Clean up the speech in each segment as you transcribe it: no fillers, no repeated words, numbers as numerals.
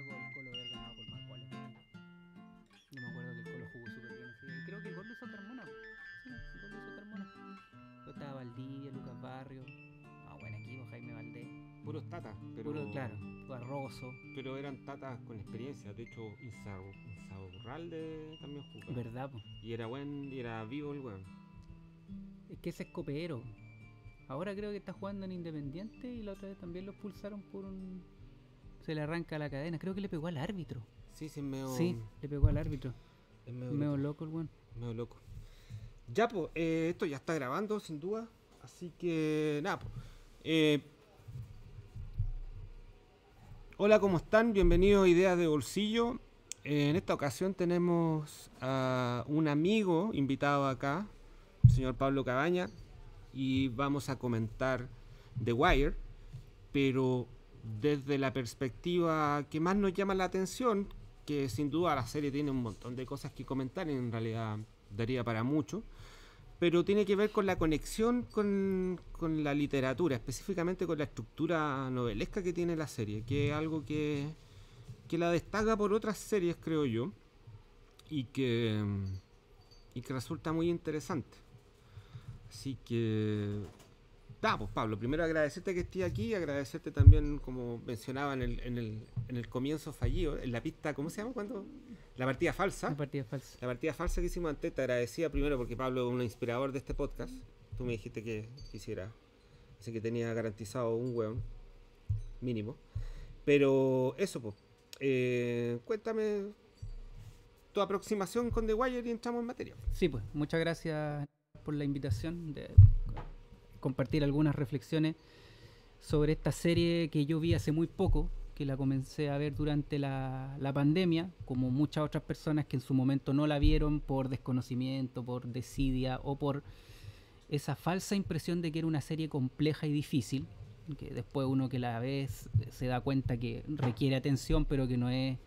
el Colo haber ganado por más goles. Yo me acuerdo que el Colo jugó súper bien ese día. Creo que el gol lo hizo Carmona. Sí, el gol lo hizo Carmona. Pero estaba Valdivia, Lucas Barrio. Ah, buen equipo, Jaime Valdés. Puros tatas, Puro, claro, Barroso. pero eran tatas con experiencia. De hecho, Insaurralde también jugaba. ¿Verdad, po? Y era vivo el weón. Es que ese es copero. Ahora creo que está jugando en Independiente y la otra vez también lo expulsaron por un... Se le arranca la cadena. Creo que le pegó al árbitro. Sí, es medio. Sí, le pegó al árbitro. Es medio Medio loco. loco el weón. Medio loco. Ya, pues, esto ya está grabando, sin duda. Así que, nada, pues. Hola, ¿cómo están? Bienvenidos a Ideas de Bolsillo. En esta ocasión tenemos a un amigo invitado acá, el señor Pablo Cabaña, y vamos a comentar The Wire, pero desde la perspectiva que más nos llama la atención, que sin duda la serie tiene un montón de cosas que comentar, en realidad daría para mucho, pero tiene que ver con la conexión con la literatura, específicamente con la estructura novelesca que tiene la serie, que es algo que la destaca por otras series, creo yo, y que resulta muy interesante. Así que, pues Pablo, primero agradecerte que estés aquí, agradecerte también, como mencionaba en el comienzo fallido, en la pista, ¿cómo se llama? ¿Cuándo? La partida falsa. La partida falsa. La partida falsa que hicimos antes, te agradecía primero porque Pablo es un inspirador de este podcast. Tú me dijiste que quisiera, así que tenía garantizado un hueón mínimo. Pero eso, pues, cuéntame tu aproximación con The Wire y entramos en materia. Sí, pues, muchas gracias por la invitación de compartir algunas reflexiones sobre esta serie que yo vi hace muy poco, que la comencé a ver durante la pandemia, como muchas otras personas que en su momento no la vieron por desconocimiento, por desidia o por esa falsa impresión de que era una serie compleja y difícil, que después uno que la ve se da cuenta que requiere atención, pero que no es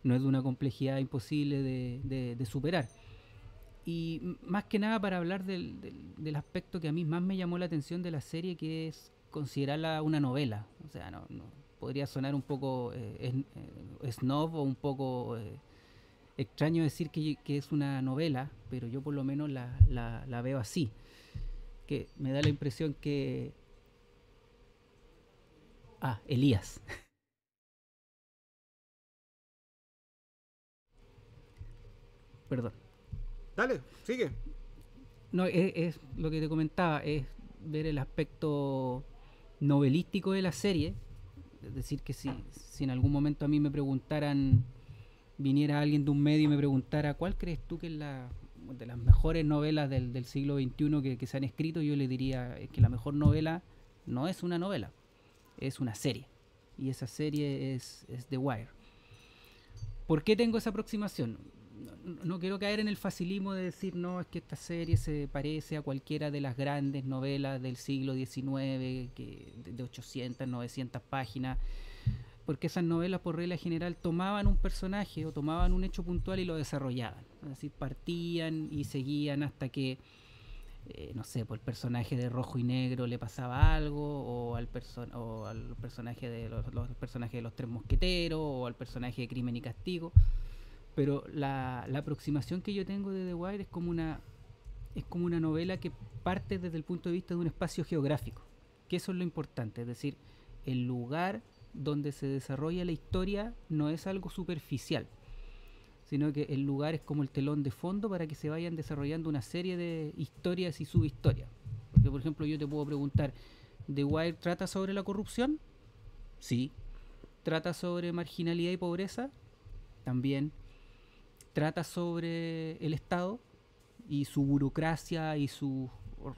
de una complejidad imposible de superar. Y más que nada para hablar del aspecto que a mí más me llamó la atención de la serie, que es considerarla una novela. O sea, podría sonar un poco snob o un poco extraño decir que es una novela, pero yo por lo menos la veo así. Que me da la impresión que... Ah, Elías. Perdón. Dale, sigue. No, es lo que te comentaba, es ver el aspecto novelístico de la serie. Es decir, que si en algún momento a mí me preguntaran, viniera alguien de un medio y me preguntara cuál crees tú que es la de las mejores novelas del siglo XXI que se han escrito, yo le diría que la mejor novela no es una novela, es una serie. Y esa serie es The Wire. ¿Por qué tengo esa aproximación? No quiero caer en el facilismo de decir, no, es que esta serie se parece a cualquiera de las grandes novelas del siglo XIX, de 800, 900 páginas, porque esas novelas por regla general tomaban un personaje o tomaban un hecho puntual y lo desarrollaban. Es decir, partían y seguían hasta que, no sé, pues el personaje de Rojo y Negro le pasaba algo, o al personaje de los personajes de los Tres Mosqueteros, o al personaje de Crimen y Castigo. Pero la aproximación que yo tengo de The Wire es como una novela que parte desde el punto de vista de un espacio geográfico, que eso es lo importante, es decir, el lugar donde se desarrolla la historia no es algo superficial, sino que el lugar es como el telón de fondo para que se vayan desarrollando una serie de historias y subhistorias. Porque, por ejemplo, yo te puedo preguntar, ¿The Wire trata sobre la corrupción? Sí. ¿Trata sobre marginalidad y pobreza? También. ¿Trata sobre el Estado y su burocracia y su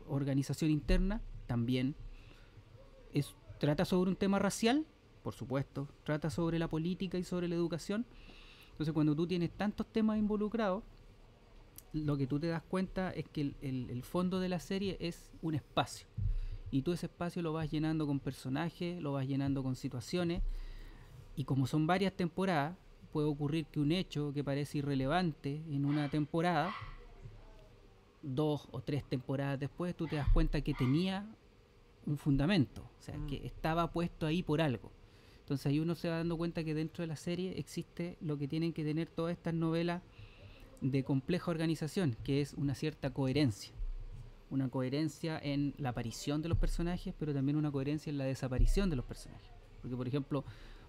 organización interna? También. ¿Trata sobre un tema racial? Por supuesto. ¿Trata sobre la política y sobre la educación? Entonces, cuando tú tienes tantos temas involucrados, lo que tú te das cuenta es que el fondo de la serie es un espacio. Y tú ese espacio lo vas llenando con personajes, lo vas llenando con situaciones. Y como son varias temporadas, puede ocurrir que un hecho que parece irrelevante en una temporada, 2 o 3 temporadas después, tú te das cuenta que tenía un fundamento, o sea, que estaba puesto ahí por algo. Entonces ahí uno se va dando cuenta que dentro de la serie existe lo que tienen que tener todas estas novelas de compleja organización, que es una cierta coherencia. Una coherencia en la aparición de los personajes, pero también una coherencia en la desaparición de los personajes. Porque, por ejemplo,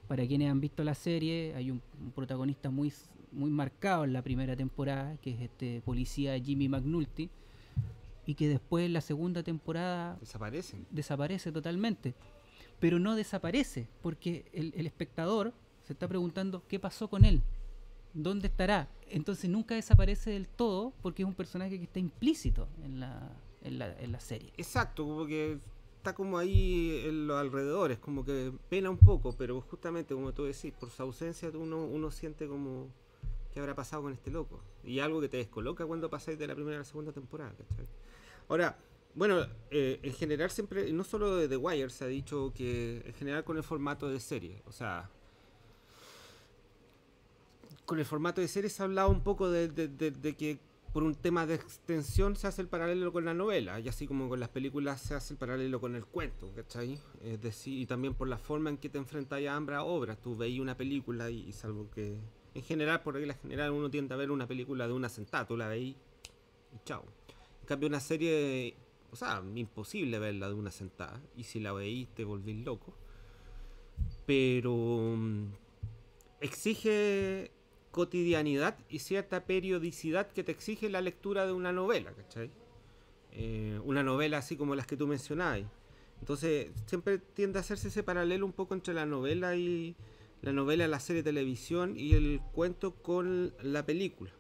para quienes han visto la serie, hay un protagonista muy marcado en la primera temporada, que es este policía Jimmy McNulty, y que después en la segunda temporada desaparece totalmente. Pero no desaparece, porque el espectador se está preguntando qué pasó con él, dónde estará. Entonces nunca desaparece del todo, porque es un personaje que está implícito en la serie. Exacto, como que está como ahí en los alrededores, como que pena un poco, pero justamente como tú decís, por su ausencia uno siente como qué habrá pasado con este loco. Y algo que te descoloca cuando pasáis de la primera a la segunda temporada, ¿cachai? Ahora, bueno, en general siempre, no solo de The Wire, se ha dicho que en general con el formato de serie, o sea, con el formato de serie se ha hablado un poco de que por un tema de extensión se hace el paralelo con la novela, y así como con las películas se hace el paralelo con el cuento, ¿cachai? Es decir, y también por la forma en que te enfrentas a ambas obras. Tú veías una película y salvo que, en general, por regla general, uno tiende a ver una película de una sentada, tú la veís y chao. En cambio, una serie, o sea, imposible verla de una sentada, y si la veís te volvís loco. Pero exige cotidianidad y cierta periodicidad que te exige la lectura de una novela, ¿cachai? Una novela así como las que tú mencionabas. Entonces siempre tiende a hacerse ese paralelo un poco entre la novela, la serie de televisión y el cuento con la película.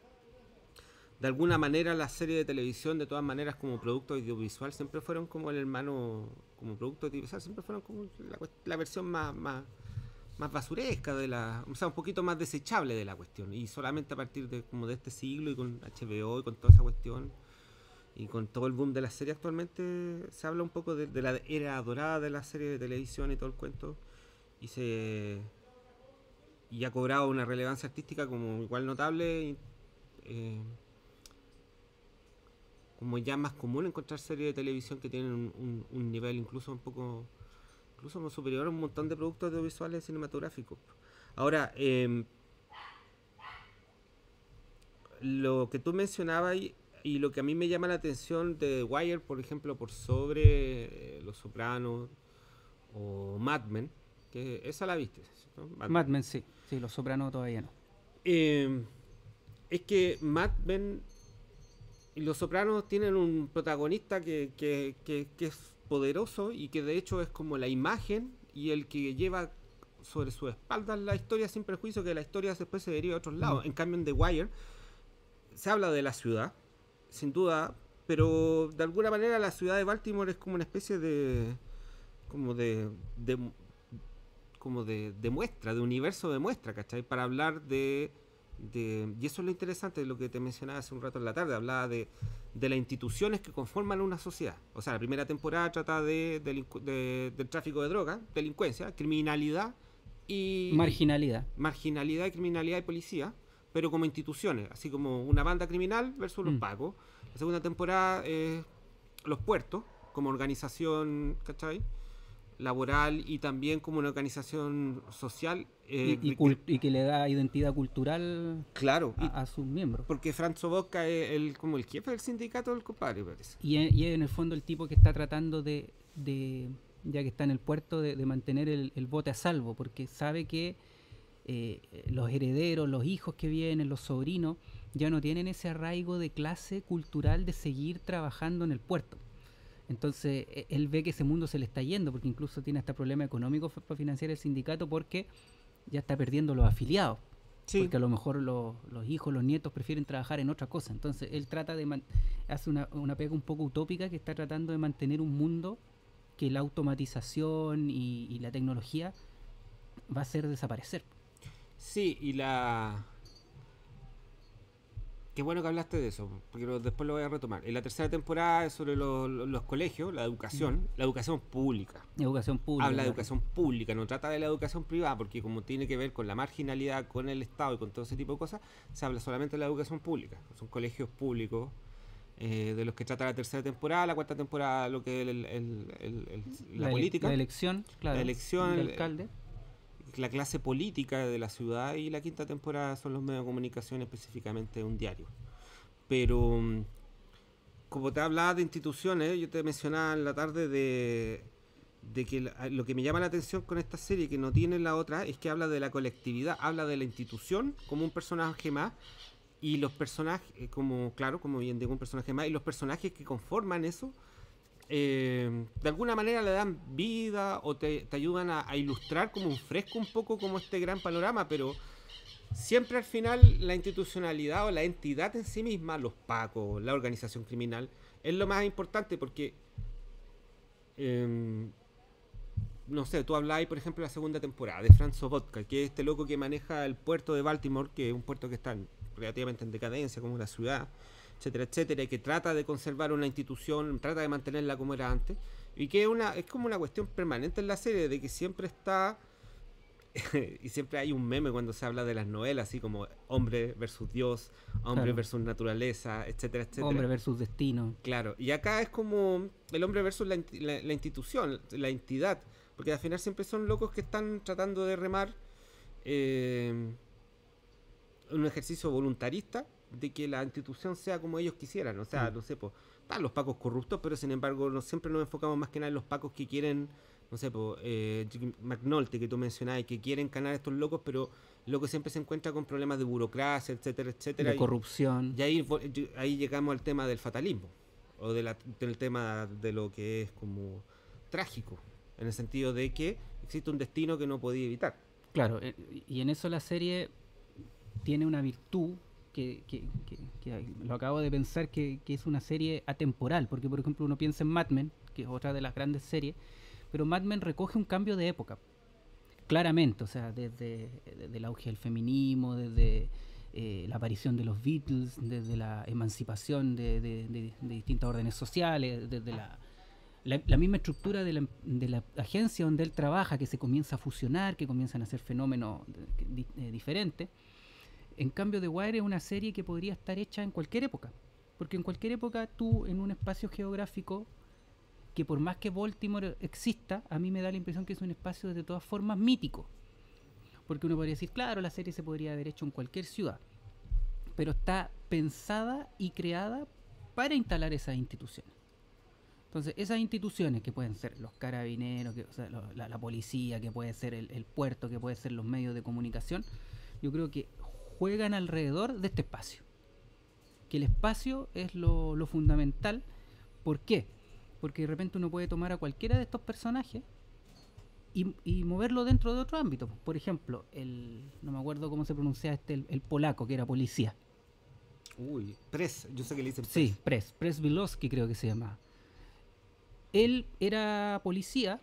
De alguna manera la serie de televisión, de todas maneras, como producto audiovisual, siempre fueron como el hermano, como producto audiovisual, siempre fueron como la versión más basuresca o sea, un poquito más desechable de la cuestión, y solamente a partir de este siglo y con HBO y con toda esa cuestión y con todo el boom de la serie actualmente se habla un poco de la era dorada de la serie de televisión y todo el cuento, y ha cobrado una relevancia artística como igual notable, como ya más común encontrar series de televisión que tienen un nivel incluso superior a un montón de productos audiovisuales cinematográficos. Ahora, lo que tú mencionabas y lo que a mí me llama la atención de Wire, por ejemplo, por sobre Los Sopranos o Mad Men, que esa la viste, ¿no? Mad Men sí, Los Sopranos todavía no. Es que Mad Men y Los Sopranos tienen un protagonista que es poderoso y que de hecho es como la imagen y el que lleva sobre su espalda la historia, sin perjuicio que la historia después se deriva a otros lados. En cambio en The Wire se habla de la ciudad, sin duda, pero de alguna manera la ciudad de Baltimore es como una especie de muestra, de universo de muestra, ¿cachai? Para hablar y eso es lo interesante de lo que te mencionaba hace un rato en la tarde, hablaba de las instituciones que conforman una sociedad. O sea, la primera temporada trata del tráfico de drogas, delincuencia, criminalidad y marginalidad y criminalidad y policía, pero como instituciones, así como una banda criminal versus los pacos. La segunda temporada los puertos como organización, ¿cachai?, laboral, y también como una organización social y que le da identidad cultural, claro, a sus miembros, porque Franz Sobotka es como el jefe del sindicato del compadre, parece. Y es en el fondo el tipo que está tratando de ya que está en el puerto, de mantener el bote a salvo, porque sabe que los herederos, los hijos que vienen, los sobrinos, ya no tienen ese arraigo de clase cultural de seguir trabajando en el puerto. Entonces él ve que ese mundo se le está yendo, porque incluso tiene hasta problemas económicos para financiar el sindicato, porque ya está perdiendo los afiliados. Sí. Porque a lo mejor los hijos, los nietos prefieren trabajar en otra cosa. Entonces él trata hace una pega un poco utópica, que está tratando de mantener un mundo que la automatización y la tecnología va a hacer desaparecer. Sí, qué bueno que hablaste de eso, porque después lo voy a retomar. En la tercera temporada es sobre los colegios, la educación pública. Habla de educación pública, no trata de la educación privada, porque como tiene que ver con la marginalidad, con el Estado y con todo ese tipo de cosas, se habla solamente de la educación pública. Son colegios públicos de los que trata la tercera temporada. La cuarta temporada, lo que es la política. La elección, claro, la elección del alcalde. la clase política de la ciudad, y la quinta temporada son los medios de comunicación, específicamente un diario. Pero como te hablaba de instituciones, yo te mencionaba en la tarde de que lo que me llama la atención con esta serie, que no tiene la otra, es que habla de la colectividad, habla de la institución como un personaje más, y los personajes, como claro, como bien digo, un personaje más, y los personajes que conforman eso, de alguna manera le dan vida o te ayudan a ilustrar como un fresco un poco como este gran panorama, pero siempre al final la institucionalidad o la entidad en sí misma, los pacos, la organización criminal, es lo más importante porque, eh, no sé, tú hablabas, por ejemplo, de la segunda temporada de Franz Sobotka, que es este loco que maneja el puerto de Baltimore, que es un puerto que está relativamente en decadencia como una ciudad, etcétera, etcétera, y que trata de conservar una institución, trata de mantenerla como era antes, y que es como una cuestión permanente en la serie, de que siempre está, y siempre hay un meme cuando se habla de las novelas, así como hombre versus Dios, hombre Claro. versus naturaleza, etcétera, Hombre etcétera. versus destino. Claro, y acá es como el hombre versus la institución, la entidad, porque al final siempre son locos que están tratando de remar, eh, un ejercicio voluntarista de que la institución sea como ellos quisieran. O sea, Mm. no sé, pues, están los pacos corruptos, pero sin embargo no siempre nos enfocamos más que nada en los pacos que quieren, no sé, pues, McNulty, que tú mencionabas, que quieren ganar a estos locos, pero el loco siempre se encuentra con problemas de burocracia, etcétera, etcétera. De corrupción. Y ahí llegamos al tema del fatalismo, o del tema de lo que es como trágico, en el sentido de que existe un destino que no podía evitar. Claro, y en eso la serie tiene una virtud que lo acabo de pensar que es una serie atemporal, porque por ejemplo uno piensa en Mad Men, que es otra de las grandes series, pero Mad Men recoge un cambio de época, claramente, o sea, desde el auge del feminismo, desde la aparición de los Beatles, desde la emancipación de distintas órdenes sociales, desde la misma estructura de la agencia donde él trabaja, que se comienza a fusionar, que comienzan a ser fenómenos diferentes. En cambio, The Wire es una serie que podría estar hecha en cualquier época, porque en cualquier época tú, en un espacio geográfico que por más que Baltimore exista, a mí me da la impresión que es un espacio de todas formas mítico, porque uno podría decir, claro, la serie se podría haber hecho en cualquier ciudad, pero está pensada y creada para instalar esas instituciones. Entonces, esas instituciones que pueden ser los carabineros, o sea, la policía, que puede ser el puerto, que puede ser los medios de comunicación, yo creo que juegan alrededor de este espacio. Que el espacio es lo fundamental. ¿Por qué? Porque de repente uno puede tomar a cualquiera de estos personajes y moverlo dentro de otro ámbito. Por ejemplo, no me acuerdo cómo se pronuncia el polaco, que era policía. Uy, yo sé que le dicen Sí, Pres Wilowski creo que se llamaba. Él era policía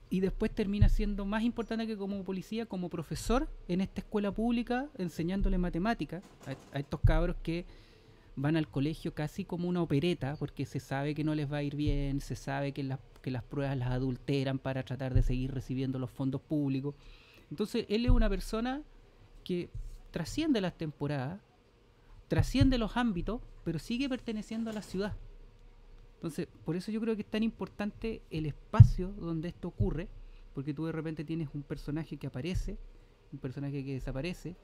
y después termina siendo más importante que como policía, como profesor en esta escuela pública, enseñándole matemáticas a estos cabros que van al colegio casi como una opereta, porque se sabe que no les va a ir bien, se sabe que las pruebas las adulteran para tratar de seguir recibiendo los fondos públicos. Entonces él es una persona que trasciende las temporadas, trasciende los ámbitos, pero sigue perteneciendo a la ciudad. Entonces, por eso yo creo que es tan importante el espacio donde esto ocurre, porque tú de repente tienes un personaje que aparece, un personaje que desaparece,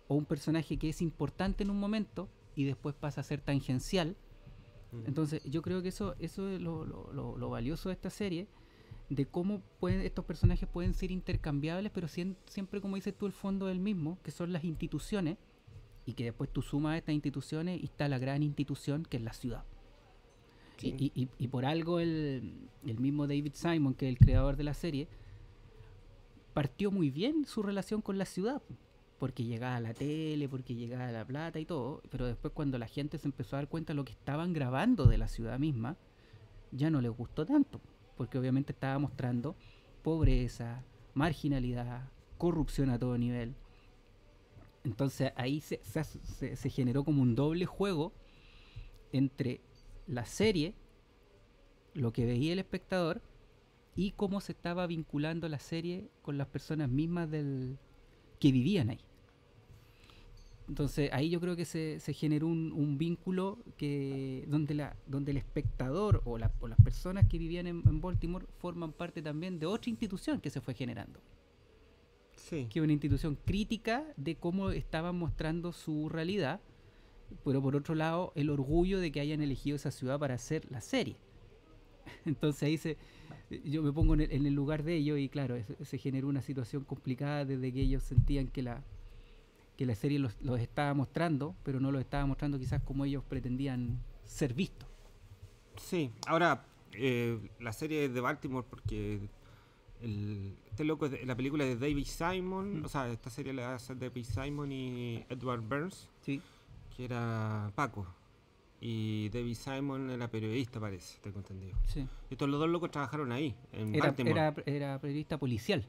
o un personaje que es importante en un momento y después pasa a ser tangencial. Entonces, yo creo que eso es lo valioso de esta serie, de cómo estos personajes pueden ser intercambiables, pero siempre, como dices tú, el fondo es el mismo, que son las instituciones, y que después tú sumas a estas instituciones y está la gran institución que es la ciudad. Sí. Y por algo el mismo David Simon, que es el creador de la serie, partió muy bien su relación con la ciudad, porque llegaba a la tele, porque llegaba a la plata y todo, pero después cuando la gente se empezó a dar cuenta de lo que estaban grabando de la ciudad misma, ya no les gustó tanto, porque obviamente estaba mostrando pobreza, marginalidad, corrupción a todo nivel. Entonces ahí se generó como un doble juego entre la serie, lo que veía el espectador, y cómo se estaba vinculando la serie con las personas mismas que vivían ahí. Entonces ahí yo creo que se generó un vínculo donde el espectador o las personas que vivían en Baltimore forman parte también de otra institución que se fue generando. Sí. que es una institución crítica de cómo estaban mostrando su realidad, pero por otro lado el orgullo de que hayan elegido esa ciudad para hacer la serie. Entonces ahí yo me pongo en el lugar de ellos y claro, se generó una situación complicada desde que ellos sentían que la serie los estaba mostrando, pero no los estaba mostrando quizás como ellos pretendían ser vistos. Sí, ahora la serie es de Baltimore porque este loco, la película es de David Simon, o sea, esta serie la hace David Simon y Edward Burns, Sí, que era Paco, y David Simon era periodista, parece, tengo entendido. sí. Estos los dos locos trabajaron ahí, en Baltimore. Era periodista policial.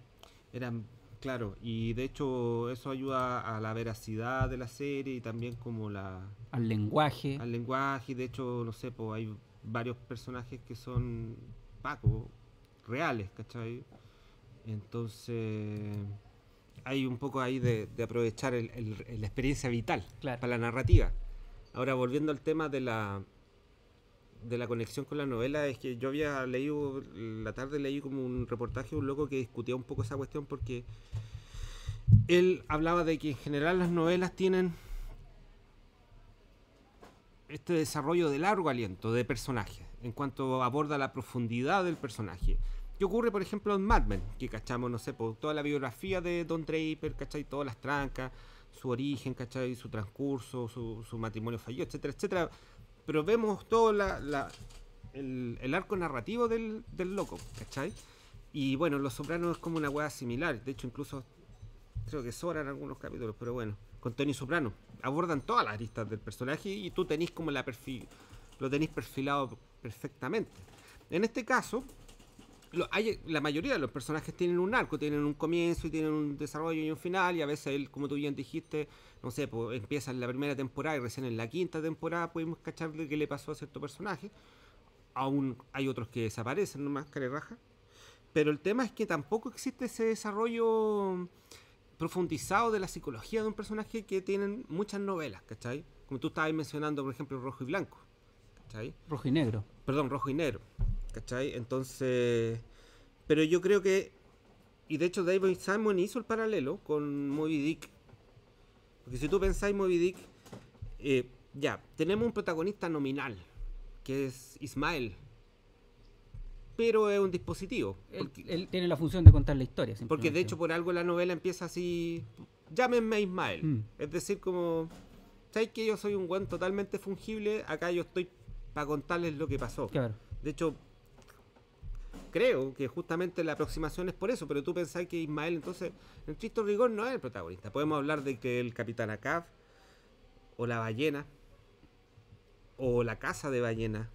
Eran, claro, y de hecho eso ayuda a la veracidad de la serie y también como Al lenguaje. al lenguaje. De hecho, no sé, pues hay varios personajes que son Paco, reales, ¿cachai? Entonces hay un poco ahí de aprovechar la experiencia vital Claro. para la narrativa. Ahora, volviendo al tema de la conexión con la novela, es que yo había leído, la tarde leí como un reportaje de un loco que discutía un poco esa cuestión porque él hablaba de que en general las novelas tienen este desarrollo de largo aliento de personajes en cuanto aborda la profundidad del personaje. ¿Qué ocurre, por ejemplo, en Mad Men? Que cachamos, no sé, por toda la biografía de Don Draper, ¿cachai? Todas las trancas, su origen, ¿cachai? Su transcurso, su matrimonio fallido, etcétera, etcétera. Pero vemos todo el arco narrativo del loco, ¿cachai? Y bueno, Los Sopranos es como una hueá similar. De hecho, incluso creo que sobran algunos capítulos, pero bueno, con Tony Soprano abordan todas las aristas del personaje y tú tenés como lo tenés perfilado perfectamente. En este caso, la mayoría de los personajes tienen un arco, tienen un comienzo y tienen un desarrollo y un final, y a veces él, como tú bien dijiste, no sé, pues empieza en la primera temporada y recién en la quinta temporada podemos cachar de qué le pasó a cierto personaje. Aún hay otros que desaparecen nomás, carerraja. Pero el tema es que tampoco existe ese desarrollo profundizado de la psicología de un personaje que tienen muchas novelas, ¿cachai? Como tú estabas mencionando, por ejemplo, Rojo y Blanco, ¿cachai? Rojo y negro. Perdón, Rojo y Negro, ¿cachai? Entonces, pero yo creo que, y de hecho David Simon hizo el paralelo con Moby Dick, porque si tú pensáis Moby Dick, ya, tenemos un protagonista nominal, que es Ismael, pero es un dispositivo. Él tiene la función de contar la historia. Porque de hecho por algo la novela empieza así, llámenme Ismael. Es decir, como, ¿sabes que yo soy un guan totalmente fungible? Acá yo estoy para contarles lo que pasó. Claro. De hecho, creo que justamente la aproximación es por eso, pero tú pensás que Ismael entonces, en estricto rigor, no es el protagonista. Podemos hablar de que el Capitán Ahab, o la ballena, o la caza de ballena.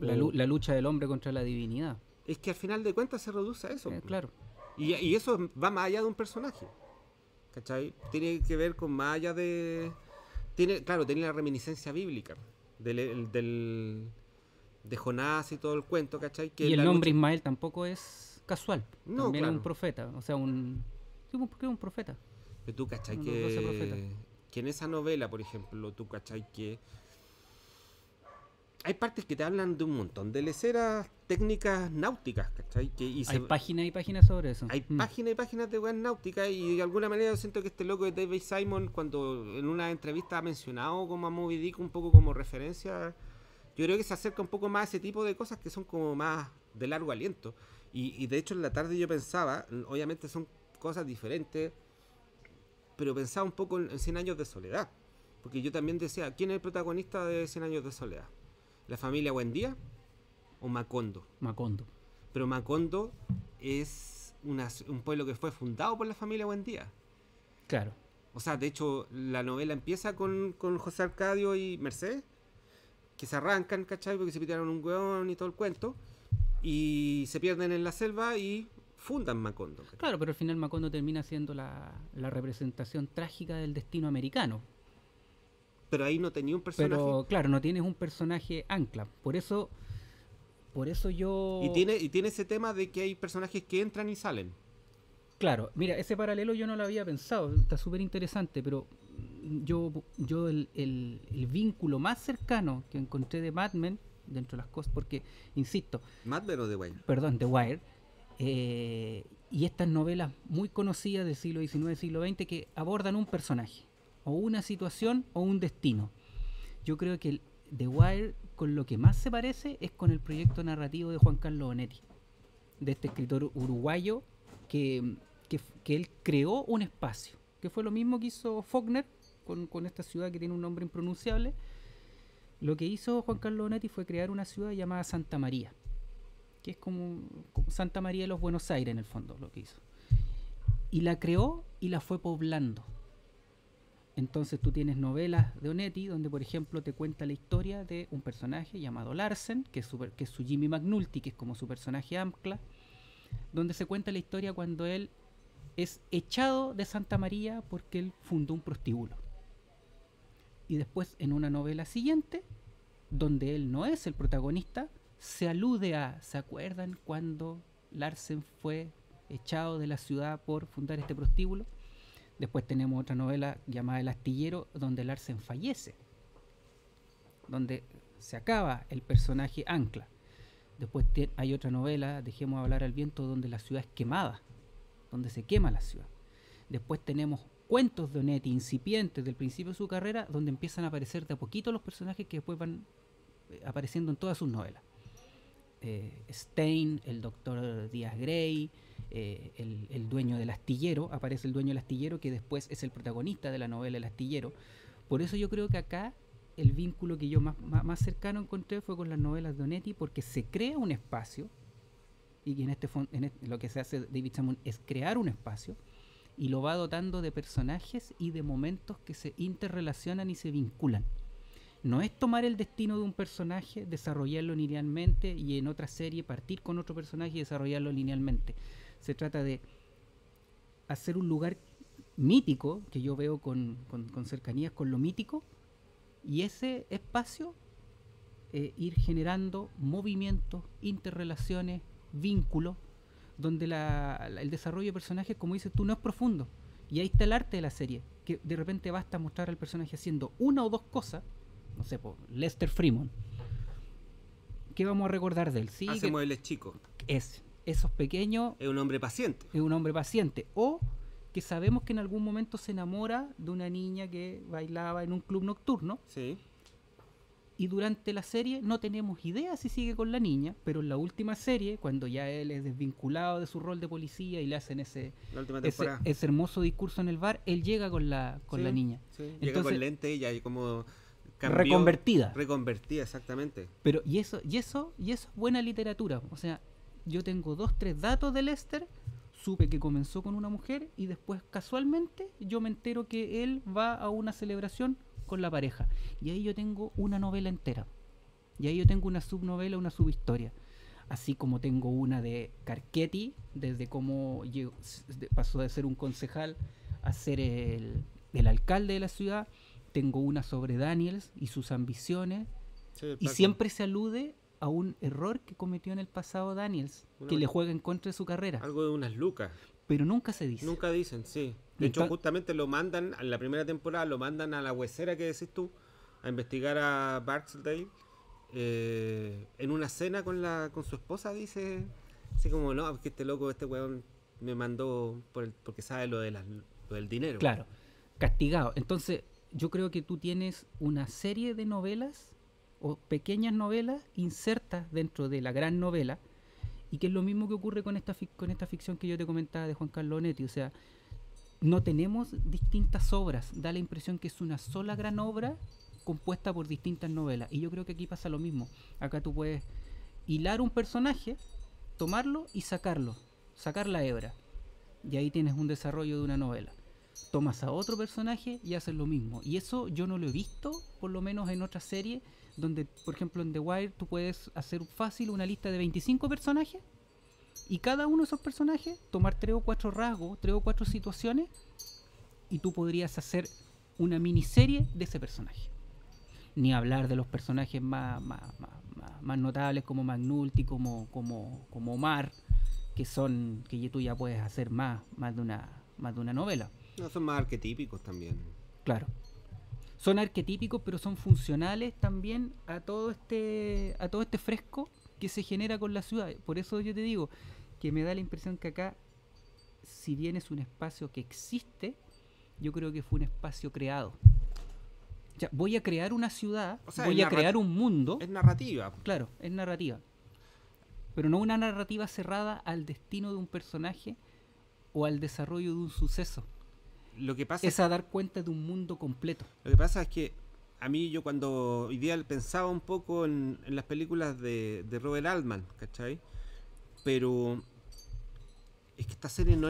La lucha del hombre contra la divinidad. Es que al final de cuentas se reduce a eso. Claro. Y eso va más allá de un personaje. ¿Cachai? Tiene que ver con más allá de... Claro, tiene la reminiscencia bíblica de Jonás y todo el cuento, ¿cachai? Que y el nombre Ismael tampoco es casual. No, también claro. Es un profeta. O sea, porque es un profeta. Pero tú, ¿cachai? Un Que en esa novela, por ejemplo, tú, ¿cachai? Que hay partes que te hablan de un montón de leceras técnicas náuticas, ¿cachai? Hay páginas y páginas sobre eso. Hay páginas y páginas de weas náuticas y de alguna manera yo siento que este loco de David Simon, cuando en una entrevista ha mencionado como a Moby Dick un poco como referencia, yo creo que se acerca un poco más a ese tipo de cosas que son como más de largo aliento. Y de hecho en la tarde yo pensaba, obviamente son cosas diferentes, pero pensaba un poco en 100 años de soledad. Porque yo también decía, ¿quién es el protagonista de 100 años de soledad? ¿La familia Buendía o Macondo? Macondo. Pero Macondo es un pueblo que fue fundado por la familia Buendía. Claro. O sea, de hecho, la novela empieza con José Arcadio y Mercedes, que se arrancan, ¿cachai? Porque se pitearon un hueón y todo el cuento, y se pierden en la selva y fundan Macondo. ¿Cachai? Claro, pero al final Macondo termina siendo la representación trágica del destino americano. Pero ahí no tenía un personaje. Pero claro, no tienes un personaje ancla. Por eso yo... Y tiene ese tema de que hay personajes que entran y salen. Claro, mira, ese paralelo yo no lo había pensado, está súper interesante, pero yo el vínculo más cercano que encontré de Mad Men, dentro de las cosas, porque, insisto... ¿Mad Men o The Wire? Perdón, The Wire. y estas novelas muy conocidas del siglo XIX, siglo XX, que abordan un personaje, o una situación, o un destino. Yo creo que The Wire, con lo que más se parece, es con el proyecto narrativo de Juan Carlos Onetti, de este escritor uruguayo, que, que él creó un espacio, que fue lo mismo que hizo Faulkner con esta ciudad que tiene un nombre impronunciable. Lo que hizo Juan Carlos Onetti fue crear una ciudad llamada Santa María, que es como Santa María de los Buenos Aires en el fondo, lo que hizo. Y la creó y la fue poblando. Entonces tú tienes novelas de Onetti donde, por ejemplo, te cuenta la historia de un personaje llamado Larsen, que es su Jimmy McNulty, que es como su personaje ancla, donde se cuenta la historia cuando él es echado de Santa María porque él fundó un prostíbulo. Y después, en una novela siguiente, donde él no es el protagonista, se alude a, ¿se acuerdan cuando Larsen fue echado de la ciudad por fundar este prostíbulo? Después tenemos otra novela llamada El Astillero, donde Larsen fallece, donde se acaba el personaje ancla. Después hay otra novela, Dejemos hablar al viento, donde la ciudad es quemada, donde se quema la ciudad. Después tenemos cuentos de Onetti incipientes del principio de su carrera, donde empiezan a aparecer de a poquito los personajes que después van apareciendo en todas sus novelas. Stein, el doctor Díaz Grey, el dueño del astillero, aparece el dueño del astillero, que después es el protagonista de la novela El Astillero. Por eso yo creo que acá el vínculo que yo más cercano encontré fue con las novelas de Onetti, porque se crea un espacio, y que lo que se hace David Simon es crear un espacio, y lo va dotando de personajes y de momentos que se interrelacionan y se vinculan. No es tomar el destino de un personaje, desarrollarlo linealmente, y en otra serie partir con otro personaje y desarrollarlo linealmente. Se trata de hacer un lugar mítico, que yo veo con cercanías con lo mítico, y ese espacio ir generando movimientos, interrelaciones, vínculos, donde el desarrollo de personajes, como dices tú, no es profundo. Y ahí está el arte de la serie, que de repente basta mostrar al personaje haciendo una o dos cosas. No sé, Lester Freeman. ¿Qué vamos a recordar de él? Sí, hace muebles chicos. Esos pequeños. Es un hombre paciente. Es un hombre paciente. O que sabemos que en algún momento se enamora de una niña que bailaba en un club nocturno. Sí. Y durante la serie no tenemos idea si sigue con la niña, pero en la última serie, cuando ya él es desvinculado de su rol de policía y le hacen ese hermoso discurso en el bar, él llega con la niña. Sí. Entonces, llega con lente y ya como cambió, reconvertida, exactamente. Pero y eso es buena literatura. O sea, yo tengo 2-3 datos de Lester, supe que comenzó con una mujer y después casualmente yo me entero que él va a una celebración con la pareja, y ahí yo tengo una novela entera, y ahí yo tengo una subnovela, una subhistoria, así como tengo una de Carchetti, desde cómo pasó de ser un concejal a ser el alcalde de la ciudad. Tengo una sobre Daniels y sus ambiciones, sí, y siempre se alude a un error que cometió en el pasado Daniels, que le juega en contra de su carrera. Algo de unas lucas. Pero nunca se dice. Nunca dicen, sí. De hecho, justamente lo mandan, en la primera temporada, lo mandan a la huesera que decís tú, a investigar a Barksdale, en una cena con su esposa, dice, así como, no, porque este loco, este weón me mandó porque sabe lo del dinero. Claro, castigado. Entonces, yo creo que tú tienes una serie de novelas, o pequeñas novelas, insertas dentro de la gran novela, y que es lo mismo que ocurre con esta ficción que yo te comentaba de Juan Carlos Onetti. O sea, no tenemos distintas obras, da la impresión que es una sola gran obra compuesta por distintas novelas, y yo creo que aquí pasa lo mismo. Acá tú puedes hilar un personaje, tomarlo y sacar la hebra, y ahí tienes un desarrollo de una novela. Tomas a otro personaje y haces lo mismo, y eso yo no lo he visto, por lo menos en otras series, donde, por ejemplo, en The Wire tú puedes hacer fácil una lista de 25 personajes, y cada uno de esos personajes tomar 3 o 4 rasgos, 3 o 4 situaciones, y tú podrías hacer una miniserie de ese personaje. Ni hablar de los personajes más notables como McNulty, como Omar, que tú ya puedes hacer más de una novela. No, son más arquetípicos también. Claro. Son arquetípicos, pero son funcionales también a todo este fresco que se genera con la ciudad. Por eso yo te digo que me da la impresión que acá si bien es un espacio que existe, yo creo que fue un espacio creado. O sea, voy a crear una ciudad, O sea, voy a crear un mundo. es narrativa. Claro, es narrativa. Pero no una narrativa cerrada al destino de un personaje o al desarrollo de un suceso. Lo que pasa Es a dar cuenta de un mundo completo. Lo que pasa es que a mí yo cuando hoy día pensaba un poco en las películas de Robert Altman, ¿cachai? Pero es que esta serie no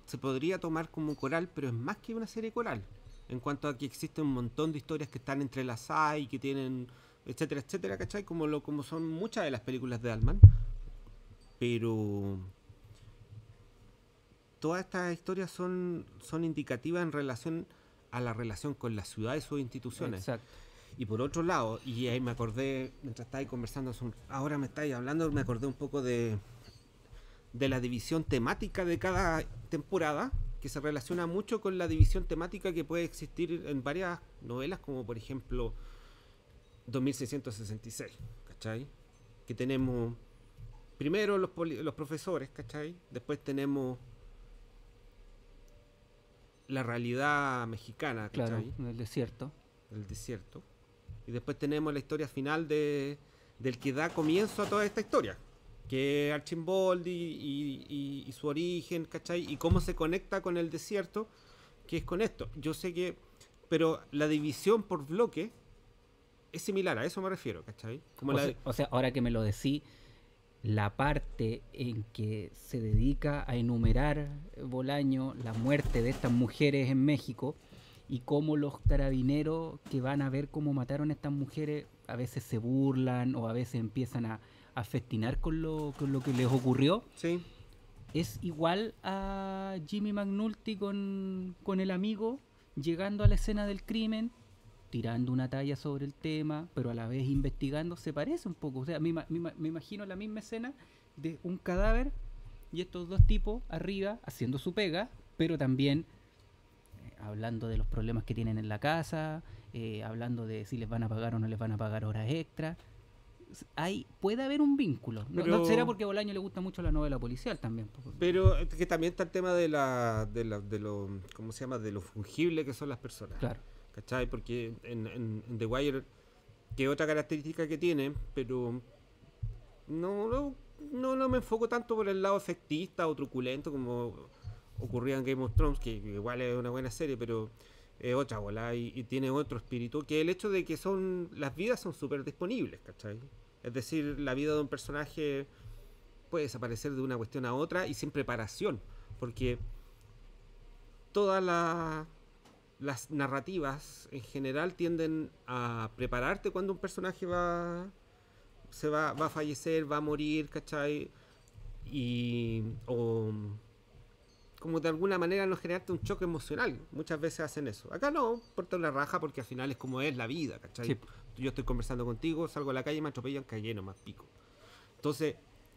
se podría tomar como coral, pero es más que una serie coral. En cuanto a que existe un montón de historias que están entrelazadas y que tienen, etcétera, etcétera, ¿cachai? Como son muchas de las películas de Altman. Pero todas estas historias son indicativas en relación a la relación con la ciudad y sus instituciones. Exacto. Y por otro lado, y ahí me acordé, mientras estáis conversando, ahora me estáis hablando, me acordé un poco de la división temática de cada temporada, que se relaciona mucho con la división temática que puede existir en varias novelas, como por ejemplo 2666, ¿cachai? Que tenemos primero los profesores, ¿cachai? Después tenemos la realidad mexicana, Claro, ¿cachai? en el desierto. El desierto. Y después tenemos la historia final del que da comienzo a toda esta historia, que es Archimboldi y su origen, ¿cachai? Y cómo se conecta con el desierto, que es con esto. Yo sé que, pero la división por bloque es similar, a eso me refiero, ¿cachai? Como O sea, ahora que me lo decís, la parte en que se dedica a enumerar, Bolaño, la muerte de estas mujeres en México y cómo los carabineros que van a ver cómo mataron a estas mujeres a veces se burlan o a veces empiezan a festinar con lo que les ocurrió. Sí. Es igual a Jimmy McNulty con el amigo llegando a la escena del crimen, tirando una talla sobre el tema, pero a la vez investigando. Se parece un poco. O sea, me imagino la misma escena de un cadáver y estos dos tipos arriba haciendo su pega, pero también hablando de los problemas que tienen en la casa, hablando de si les van a pagar o no les van a pagar horas extra. Puede haber un vínculo. No será porque a Bolaño le gusta mucho la novela policial también. Pero que también está el tema de lo, ¿cómo se llama? De lo fungible que son las personas. Claro. ¿Cachai? Porque en The Wire, que otra característica que tiene, pero no me enfoco tanto por el lado efectista o truculento como ocurría en Game of Thrones, que igual es una buena serie, pero es otra bola y tiene otro espíritu, que el hecho de que las vidas son súper disponibles, ¿cachai? Es decir, la vida de un personaje puede desaparecer de una cuestión a otra y sin preparación, porque todas las narrativas en general tienden a prepararte cuando un personaje va a fallecer, va a morir, ¿cachai? O como de alguna manera no generarte un choque emocional. Muchas veces hacen eso. Acá no, porta una raja porque al final es como es la vida, ¿cachai? Sí. Yo estoy conversando contigo, salgo a la calle y me atropellan, cagué nomás pico. Entonces,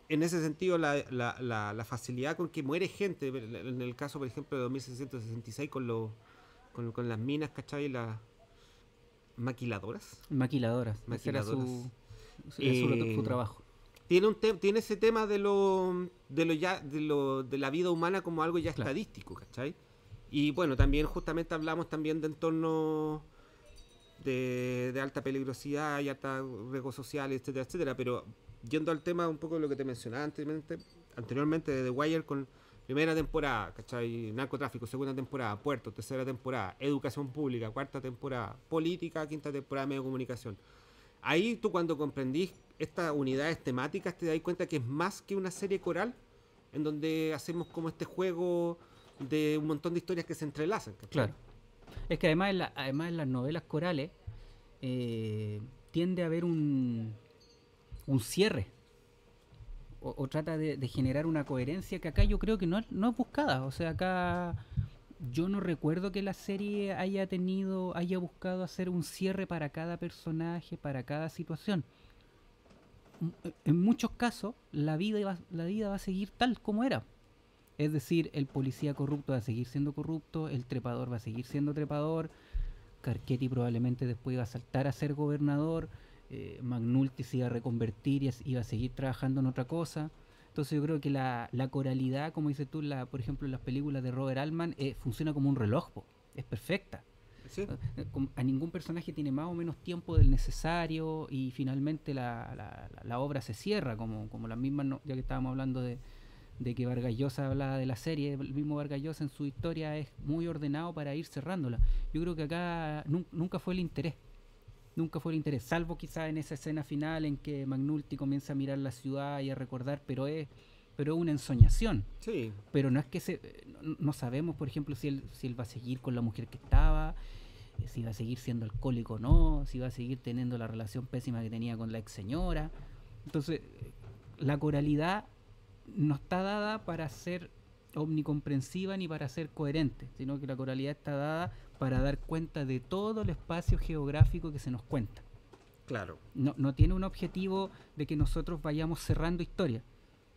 en ese sentido, la facilidad con que muere gente, en el caso, por ejemplo, de 2666 con las minas, ¿cachai? Las maquiladoras. Maquiladoras. Ese era su trabajo. Tiene ese tema de la vida humana como algo ya Claro. estadístico, ¿cachai? Y bueno, también justamente hablamos también de entornos de alta peligrosidad y alta riesgo social, etcétera, etcétera. Pero yendo al tema un poco de lo que te mencionaba anteriormente de The Wire con primera temporada, ¿cachai? Narcotráfico, segunda temporada, puerto, tercera temporada, educación pública, cuarta temporada, política, quinta temporada, medio de comunicación. Ahí tú cuando comprendís estas unidades temáticas te das cuenta que es más que una serie coral en donde hacemos como este juego de un montón de historias que se entrelazan, ¿cachai? Claro. Es que además en las novelas corales tiende a haber un cierre o trata de generar una coherencia que acá yo creo que no es buscada. O sea, acá yo no recuerdo que la serie haya buscado hacer un cierre para cada personaje, para cada situación. En muchos casos la vida va a seguir tal como era. Es decir, el policía corrupto va a seguir siendo corrupto, el trepador va a seguir siendo trepador, Carchetti probablemente después iba a saltar a ser gobernador, McNulty se iba a reconvertir y iba a seguir trabajando en otra cosa. Entonces yo creo que la coralidad, como dices tú, por ejemplo, en las películas de Robert Altman, funciona como un reloj, po. Es perfecta. ¿Sí? A ningún personaje tiene más o menos tiempo del necesario y finalmente la obra se cierra, como las mismas, ya que estábamos hablando de que Vargas Llosa hablaba de la serie, el mismo Vargas Llosa en su historia es muy ordenado para ir cerrándola. Yo creo que acá nunca fue el interés. Nunca fue el interés, salvo quizás en esa escena final en que McNulty comienza a mirar la ciudad y a recordar, pero es una ensoñación. Sí. Pero no es que no sabemos, por ejemplo, si él va a seguir con la mujer que estaba, si va a seguir siendo alcohólico o no, si va a seguir teniendo la relación pésima que tenía con la ex señora. Entonces, la coralidad no está dada para ser omnicomprensiva ni para ser coherente, sino que la coralidad está dada para dar cuenta de todo el espacio geográfico que se nos cuenta. Claro. No tiene un objetivo de que nosotros vayamos cerrando historia,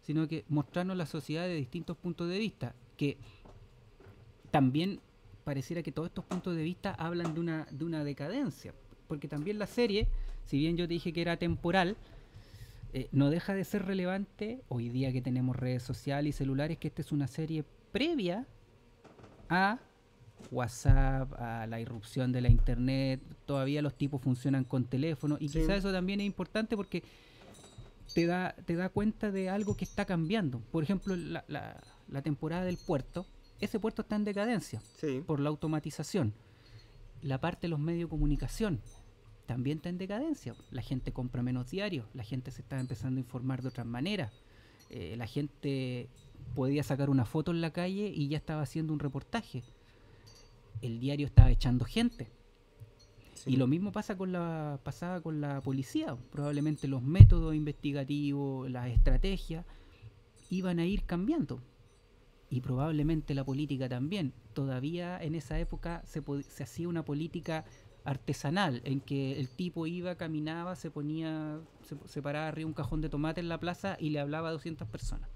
sino que mostrarnos la sociedad de distintos puntos de vista, que también pareciera que todos estos puntos de vista hablan de una decadencia, porque también la serie, si bien yo te dije que era temporal, no deja de ser relevante hoy día que tenemos redes sociales y celulares, que esta es una serie previa a WhatsApp, a la irrupción de la internet. Todavía los tipos funcionan con teléfono y quizás eso también es importante porque te da cuenta de algo que está cambiando. Por ejemplo, la temporada del puerto, ese puerto está en decadencia por la automatización. La parte de los medios de comunicación también está en decadencia. La gente compra menos diarios, la gente se está empezando a informar de otras maneras. La gente podía sacar una foto en la calle y ya estaba haciendo un reportaje. El diario estaba echando gente. Y lo mismo pasaba con la policía. Probablemente los métodos investigativos, las estrategias iban a ir cambiando. Y probablemente la política también. Todavía en esa época se hacía una política artesanal, en que el tipo iba, caminaba, se paraba arriba un cajón de tomate en la plaza y le hablaba a 200 personas.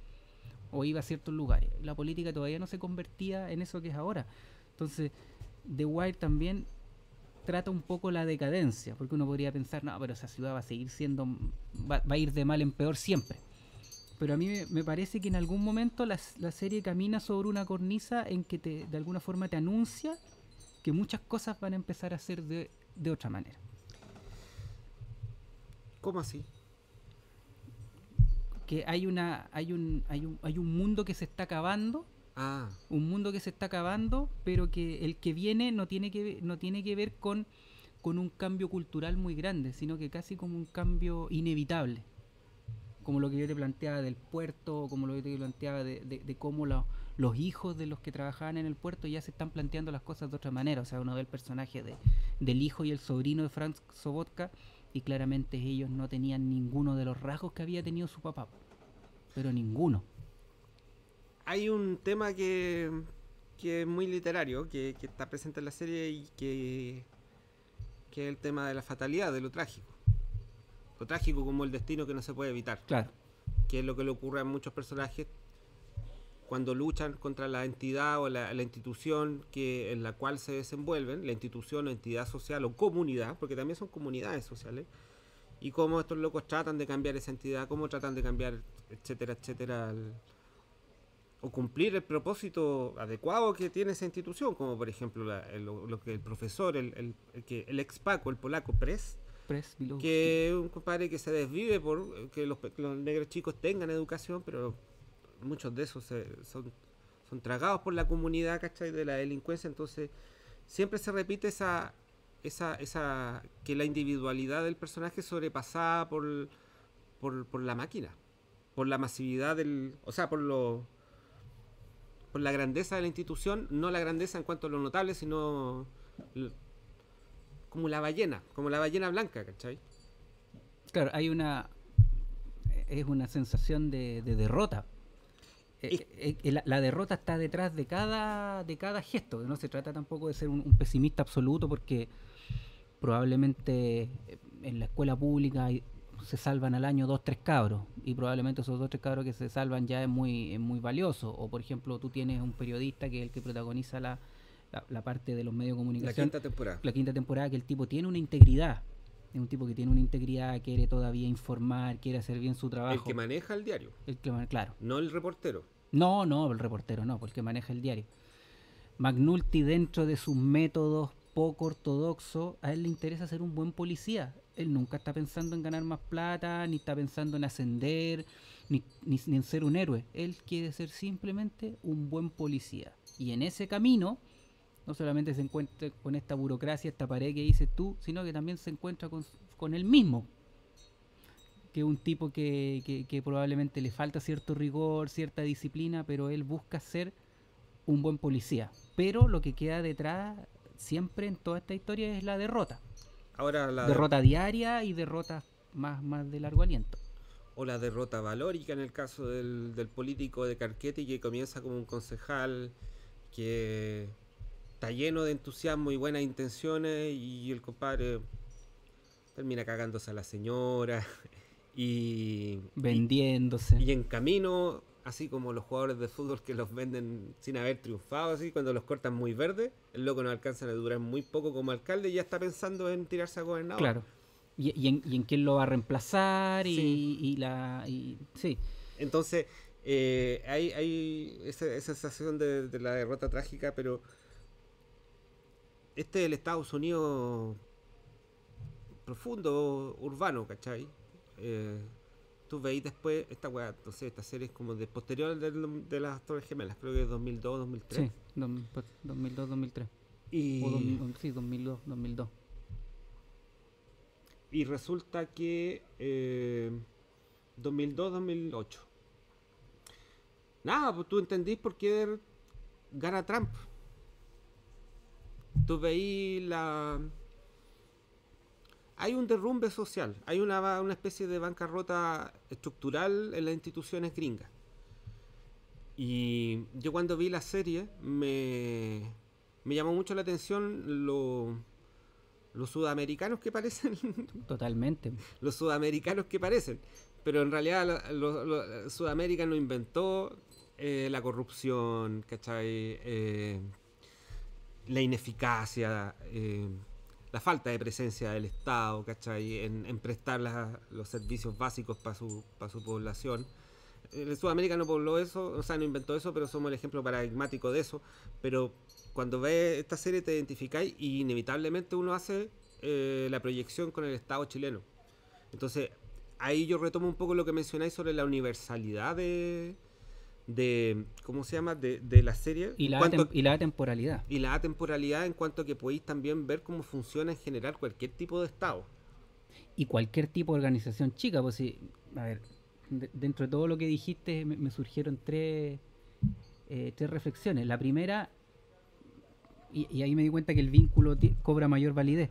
O iba a ciertos lugares. La política todavía no se convertía en eso que es ahora. Entonces, The Wire también trata un poco la decadencia, porque uno podría pensar, no, pero esa ciudad va a seguir siendo, va a ir de mal en peor siempre. Pero a mí me parece que en algún momento la serie camina sobre una cornisa en que de alguna forma te anuncia que muchas cosas van a empezar a ser de otra manera. ¿Cómo así? Que hay un mundo que se está acabando. Un mundo que se está acabando, pero que el que viene no tiene que ver con un cambio cultural muy grande, sino que casi como un cambio inevitable. Como lo que yo te planteaba del puerto, como lo que yo te planteaba de cómo los hijos de los que trabajaban en el puerto ya se están planteando las cosas de otra manera. O sea, uno ve el personaje del hijo y el sobrino de Franz Sobotka y claramente ellos no tenían ninguno de los rasgos que había tenido su papá. Pero ninguno. Hay un tema que es muy literario, que está presente en la serie y que es el tema de la fatalidad, de lo trágico. Lo trágico como el destino que no se puede evitar. Claro. Que es lo que le ocurre a muchos personajes cuando luchan contra la entidad o la institución en la cual se desenvuelven, la institución o entidad social o comunidad, porque también son comunidades sociales, y cómo estos locos tratan de cambiar esa entidad, cómo tratan de cambiar, etcétera, etcétera, o cumplir el propósito adecuado que tiene esa institución, como por ejemplo lo que el profesor, el ex Paco, el polaco Press, que es un compadre que se desvive por que los negros chicos tengan educación, pero muchos de esos son tragados por la comunidad, ¿cachai? De la delincuencia. Entonces siempre se repite esa que la individualidad del personaje es sobrepasada por la máquina, por la masividad por la grandeza de la institución, no la grandeza en cuanto a lo notable, sino como la ballena blanca, ¿cachai? Claro, es una sensación de derrota. La derrota está detrás de cada gesto. No se trata tampoco de ser un pesimista absoluto, porque probablemente en la escuela pública se salvan al año 2-3 cabros, y probablemente esos 2-3 cabros que se salvan ya es muy valioso. O por ejemplo, tú tienes un periodista que es el que protagoniza la parte de los medios de comunicación, la quinta temporada, que el tipo tiene una integridad Es un tipo que tiene una integridad, quiere todavía informar, quiere hacer bien su trabajo. El que maneja el diario. Claro. No el reportero. No, el reportero no, porque maneja el diario. McNulty, dentro de sus métodos poco ortodoxos, a él le interesa ser un buen policía. Él nunca está pensando en ganar más plata, ni está pensando en ascender, ni en ser un héroe. Él quiere ser simplemente un buen policía. Y en ese camino, no solamente se encuentra con esta burocracia, esta pared que dices tú, sino que también se encuentra con él mismo. Que es un tipo que probablemente le falta cierto rigor, cierta disciplina, pero él busca ser un buen policía. Pero lo que queda detrás siempre en toda esta historia es la derrota. Ahora derrota diaria y derrotas más de largo aliento. O la derrota valórica en el caso del político de Carquetti, que comienza como un concejal que está lleno de entusiasmo y buenas intenciones, y el compadre termina cagándose a la señora y vendiéndose. Y en camino, así como los jugadores de fútbol que los venden sin haber triunfado, así cuando los cortan muy verdes, el loco no alcanza a durar muy poco como alcalde y ya está pensando en tirarse a gobernador. Claro. Y en quién lo va a reemplazar sí. Sí. Entonces, hay esa sensación de la derrota trágica, pero este es el Estados Unidos profundo, urbano, ¿cachai? Tú veis después esta weá, entonces esta serie es como de posterior de las Torres Gemelas, creo que es 2002, 2003. Sí, 2002, 2003. Y... sí, 2002, 2002. Y resulta que 2002, 2008. Nada, pues tú entendís por qué gana Trump. Tú veís hay un derrumbe social, hay una especie de bancarrota estructural en las instituciones gringas. Y yo cuando vi la serie me llamó mucho la atención los sudamericanos que parecen. Totalmente. Los sudamericanos que parecen. Pero en realidad Sudamérica no inventó la corrupción, ¿cachai? La ineficacia, la falta de presencia del Estado, ¿cachai? En prestar los servicios básicos para su población. Sudamérica no pobló eso, o sea, no inventó eso, pero somos el ejemplo paradigmático de eso. Pero cuando ves esta serie te identificáis y inevitablemente uno hace la proyección con el Estado chileno. Entonces, ahí yo retomo un poco lo que mencionáis sobre la universalidad de ¿cómo se llama? De la serie. Y la atemporalidad. Y la atemporalidad en cuanto a que podéis también ver cómo funciona en general cualquier tipo de Estado. Y cualquier tipo de organización chica, pues sí, a ver, dentro de todo lo que dijiste me surgieron tres reflexiones. La primera, y ahí me di cuenta que el vínculo cobra mayor validez.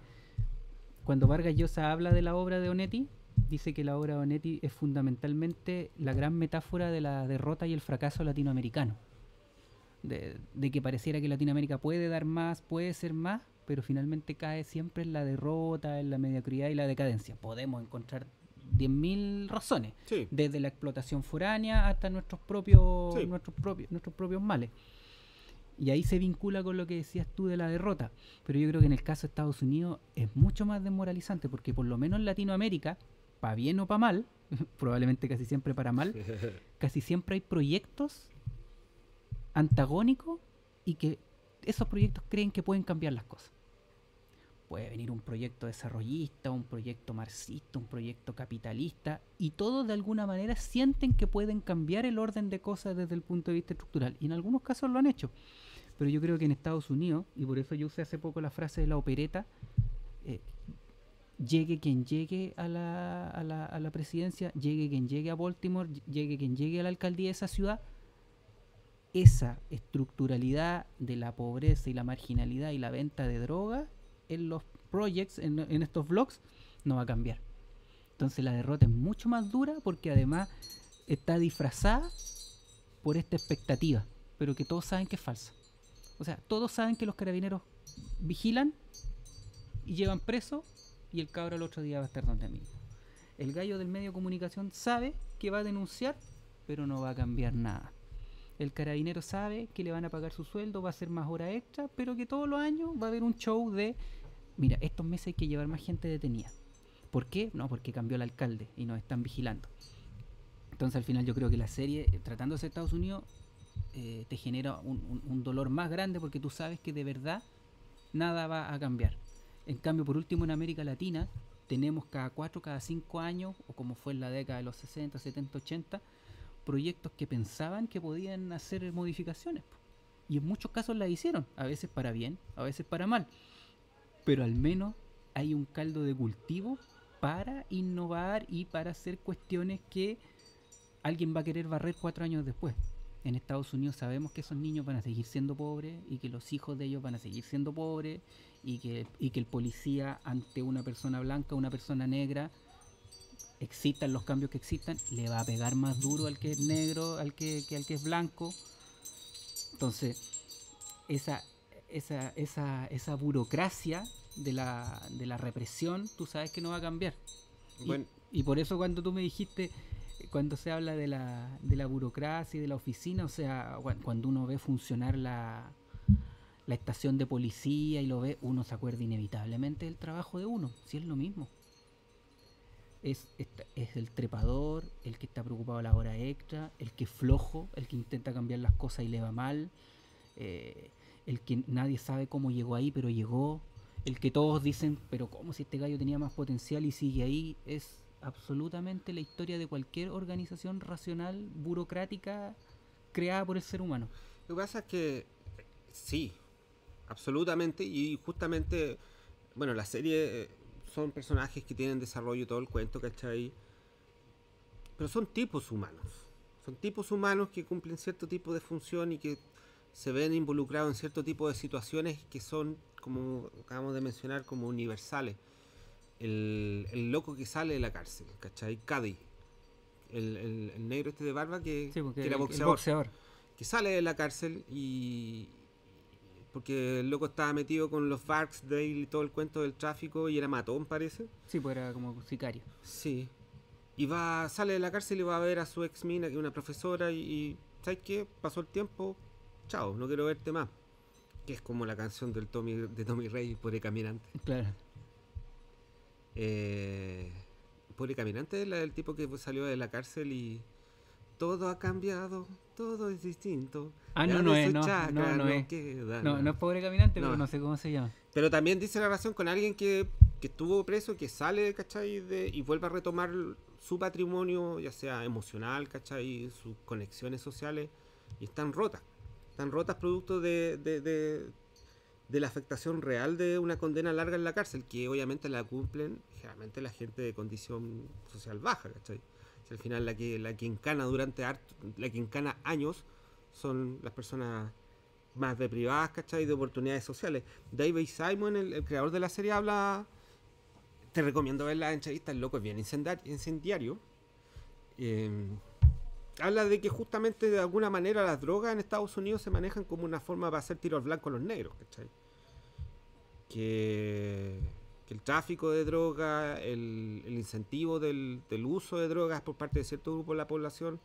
Cuando Vargas Llosa habla de la obra de Onetti, dice que la obra de Onetti es fundamentalmente la gran metáfora de la derrota y el fracaso latinoamericano. De que pareciera que Latinoamérica puede dar más, puede ser más, pero finalmente cae siempre en la derrota, en la mediocridad y la decadencia. Podemos encontrar 10.000 razones, sí, desde la explotación foránea hasta nuestros propios males. Y ahí se vincula con lo que decías tú de la derrota. Pero yo creo que en el caso de Estados Unidos es mucho más desmoralizante, porque por lo menos en Latinoamérica, para bien o para mal, probablemente casi siempre para mal, casi siempre hay proyectos antagónicos y que esos proyectos creen que pueden cambiar las cosas. Puede venir un proyecto desarrollista, un proyecto marxista, un proyecto capitalista, y todos de alguna manera sienten que pueden cambiar el orden de cosas desde el punto de vista estructural, y en algunos casos lo han hecho. Pero yo creo que en Estados Unidos, y por eso yo usé hace poco la frase de la opereta, llegue quien llegue a la presidencia, llegue quien llegue a Baltimore, llegue quien llegue a la alcaldía de esa ciudad, esa estructuralidad de la pobreza y la marginalidad y la venta de droga en los projects, en estos vlogs, no va a cambiar. Entonces la derrota es mucho más dura, porque además está disfrazada por esta expectativa, pero que todos saben que es falsa. O sea, todos saben que los carabineros vigilan y llevan preso, y el cabro el otro día va a estar donde mismo. El gallo del medio de comunicación sabe que va a denunciar, pero no va a cambiar nada. El carabinero sabe que le van a pagar su sueldo, va a hacer más horas extra, pero que todos los años va a haber un show de: mira, estos meses hay que llevar más gente detenida. ¿Por qué? No, porque cambió el alcalde y nos están vigilando. Entonces al final yo creo que la serie, tratándose de Estados Unidos, te genera un dolor más grande porque tú sabes que de verdad nada va a cambiar. En cambio, por último, en América Latina tenemos cada 4, cada 5 años, o como fue en la década de los 60, 70, 80, proyectos que pensaban que podían hacer modificaciones. Y en muchos casos las hicieron, a veces para bien, a veces para mal. Pero al menos hay un caldo de cultivo para innovar y para hacer cuestiones que alguien va a querer barrer 4 años después. En Estados Unidos sabemos que esos niños van a seguir siendo pobres y que los hijos de ellos van a seguir siendo pobres y que el policía ante una persona blanca, una persona negra, existan los cambios que existan, le va a pegar más duro al que es negro, al que es blanco. Entonces, esa burocracia de la represión, tú sabes que no va a cambiar. Bueno. Y por eso cuando tú me dijiste, cuando se habla de la burocracia y de la oficina, o sea, cuando uno ve funcionar la estación de policía y lo ve, uno se acuerda inevitablemente del trabajo de uno, si es lo mismo. Es el trepador, el que está preocupado a la hora extra, el que es flojo, el que intenta cambiar las cosas y le va mal, el que nadie sabe cómo llegó ahí, pero llegó, el que todos dicen, pero ¿cómo si este gallo tenía más potencial y sigue ahí? Es absolutamente la historia de cualquier organización racional, burocrática, creada por el ser humano. Lo que pasa es que sí, absolutamente, y justamente, bueno, la serie son personajes que tienen desarrollo todo el cuento, ¿cachai? Pero son tipos humanos que cumplen cierto tipo de función y que se ven involucrados en cierto tipo de situaciones que son, como acabamos de mencionar, como universales. El loco que sale de la cárcel, ¿cachai? Cady, el negro este de barba que era boxeador, que sale de la cárcel y porque el loco estaba metido con los Barksdale y todo el cuento del tráfico y era matón, parece. Sí, pues era como sicario. Sí. Y sale de la cárcel y va a ver a su ex mina, que es una profesora, y ¿sabes qué? Pasó el tiempo, chao, no quiero verte más. Que es como la canción de Tommy Rey, Pobre Caminante. Claro. Pobre Caminante es el tipo que salió de la cárcel y todo ha cambiado, todo es distinto. No es Pobre Caminante, no. Pero no sé cómo se llama. Pero también dice la relación con alguien que estuvo preso, que sale, ¿cachai? Y vuelve a retomar su patrimonio, ya sea emocional, ¿cachai? Sus conexiones sociales, y están rotas producto de la afectación real de una condena larga en la cárcel, que obviamente la cumplen generalmente la gente de condición social baja, ¿cachai? Al final la que encana la que encana años son las personas más deprivadas, ¿cachai? De oportunidades sociales. David Simon, el creador de la serie, te recomiendo ver la entrevista, el loco es bien incendiario. Habla de que justamente de alguna manera las drogas en Estados Unidos se manejan como una forma para hacer tiro al blanco a los negros, ¿cachai? Que el tráfico de drogas, el incentivo del uso de drogas por parte de cierto grupo de la población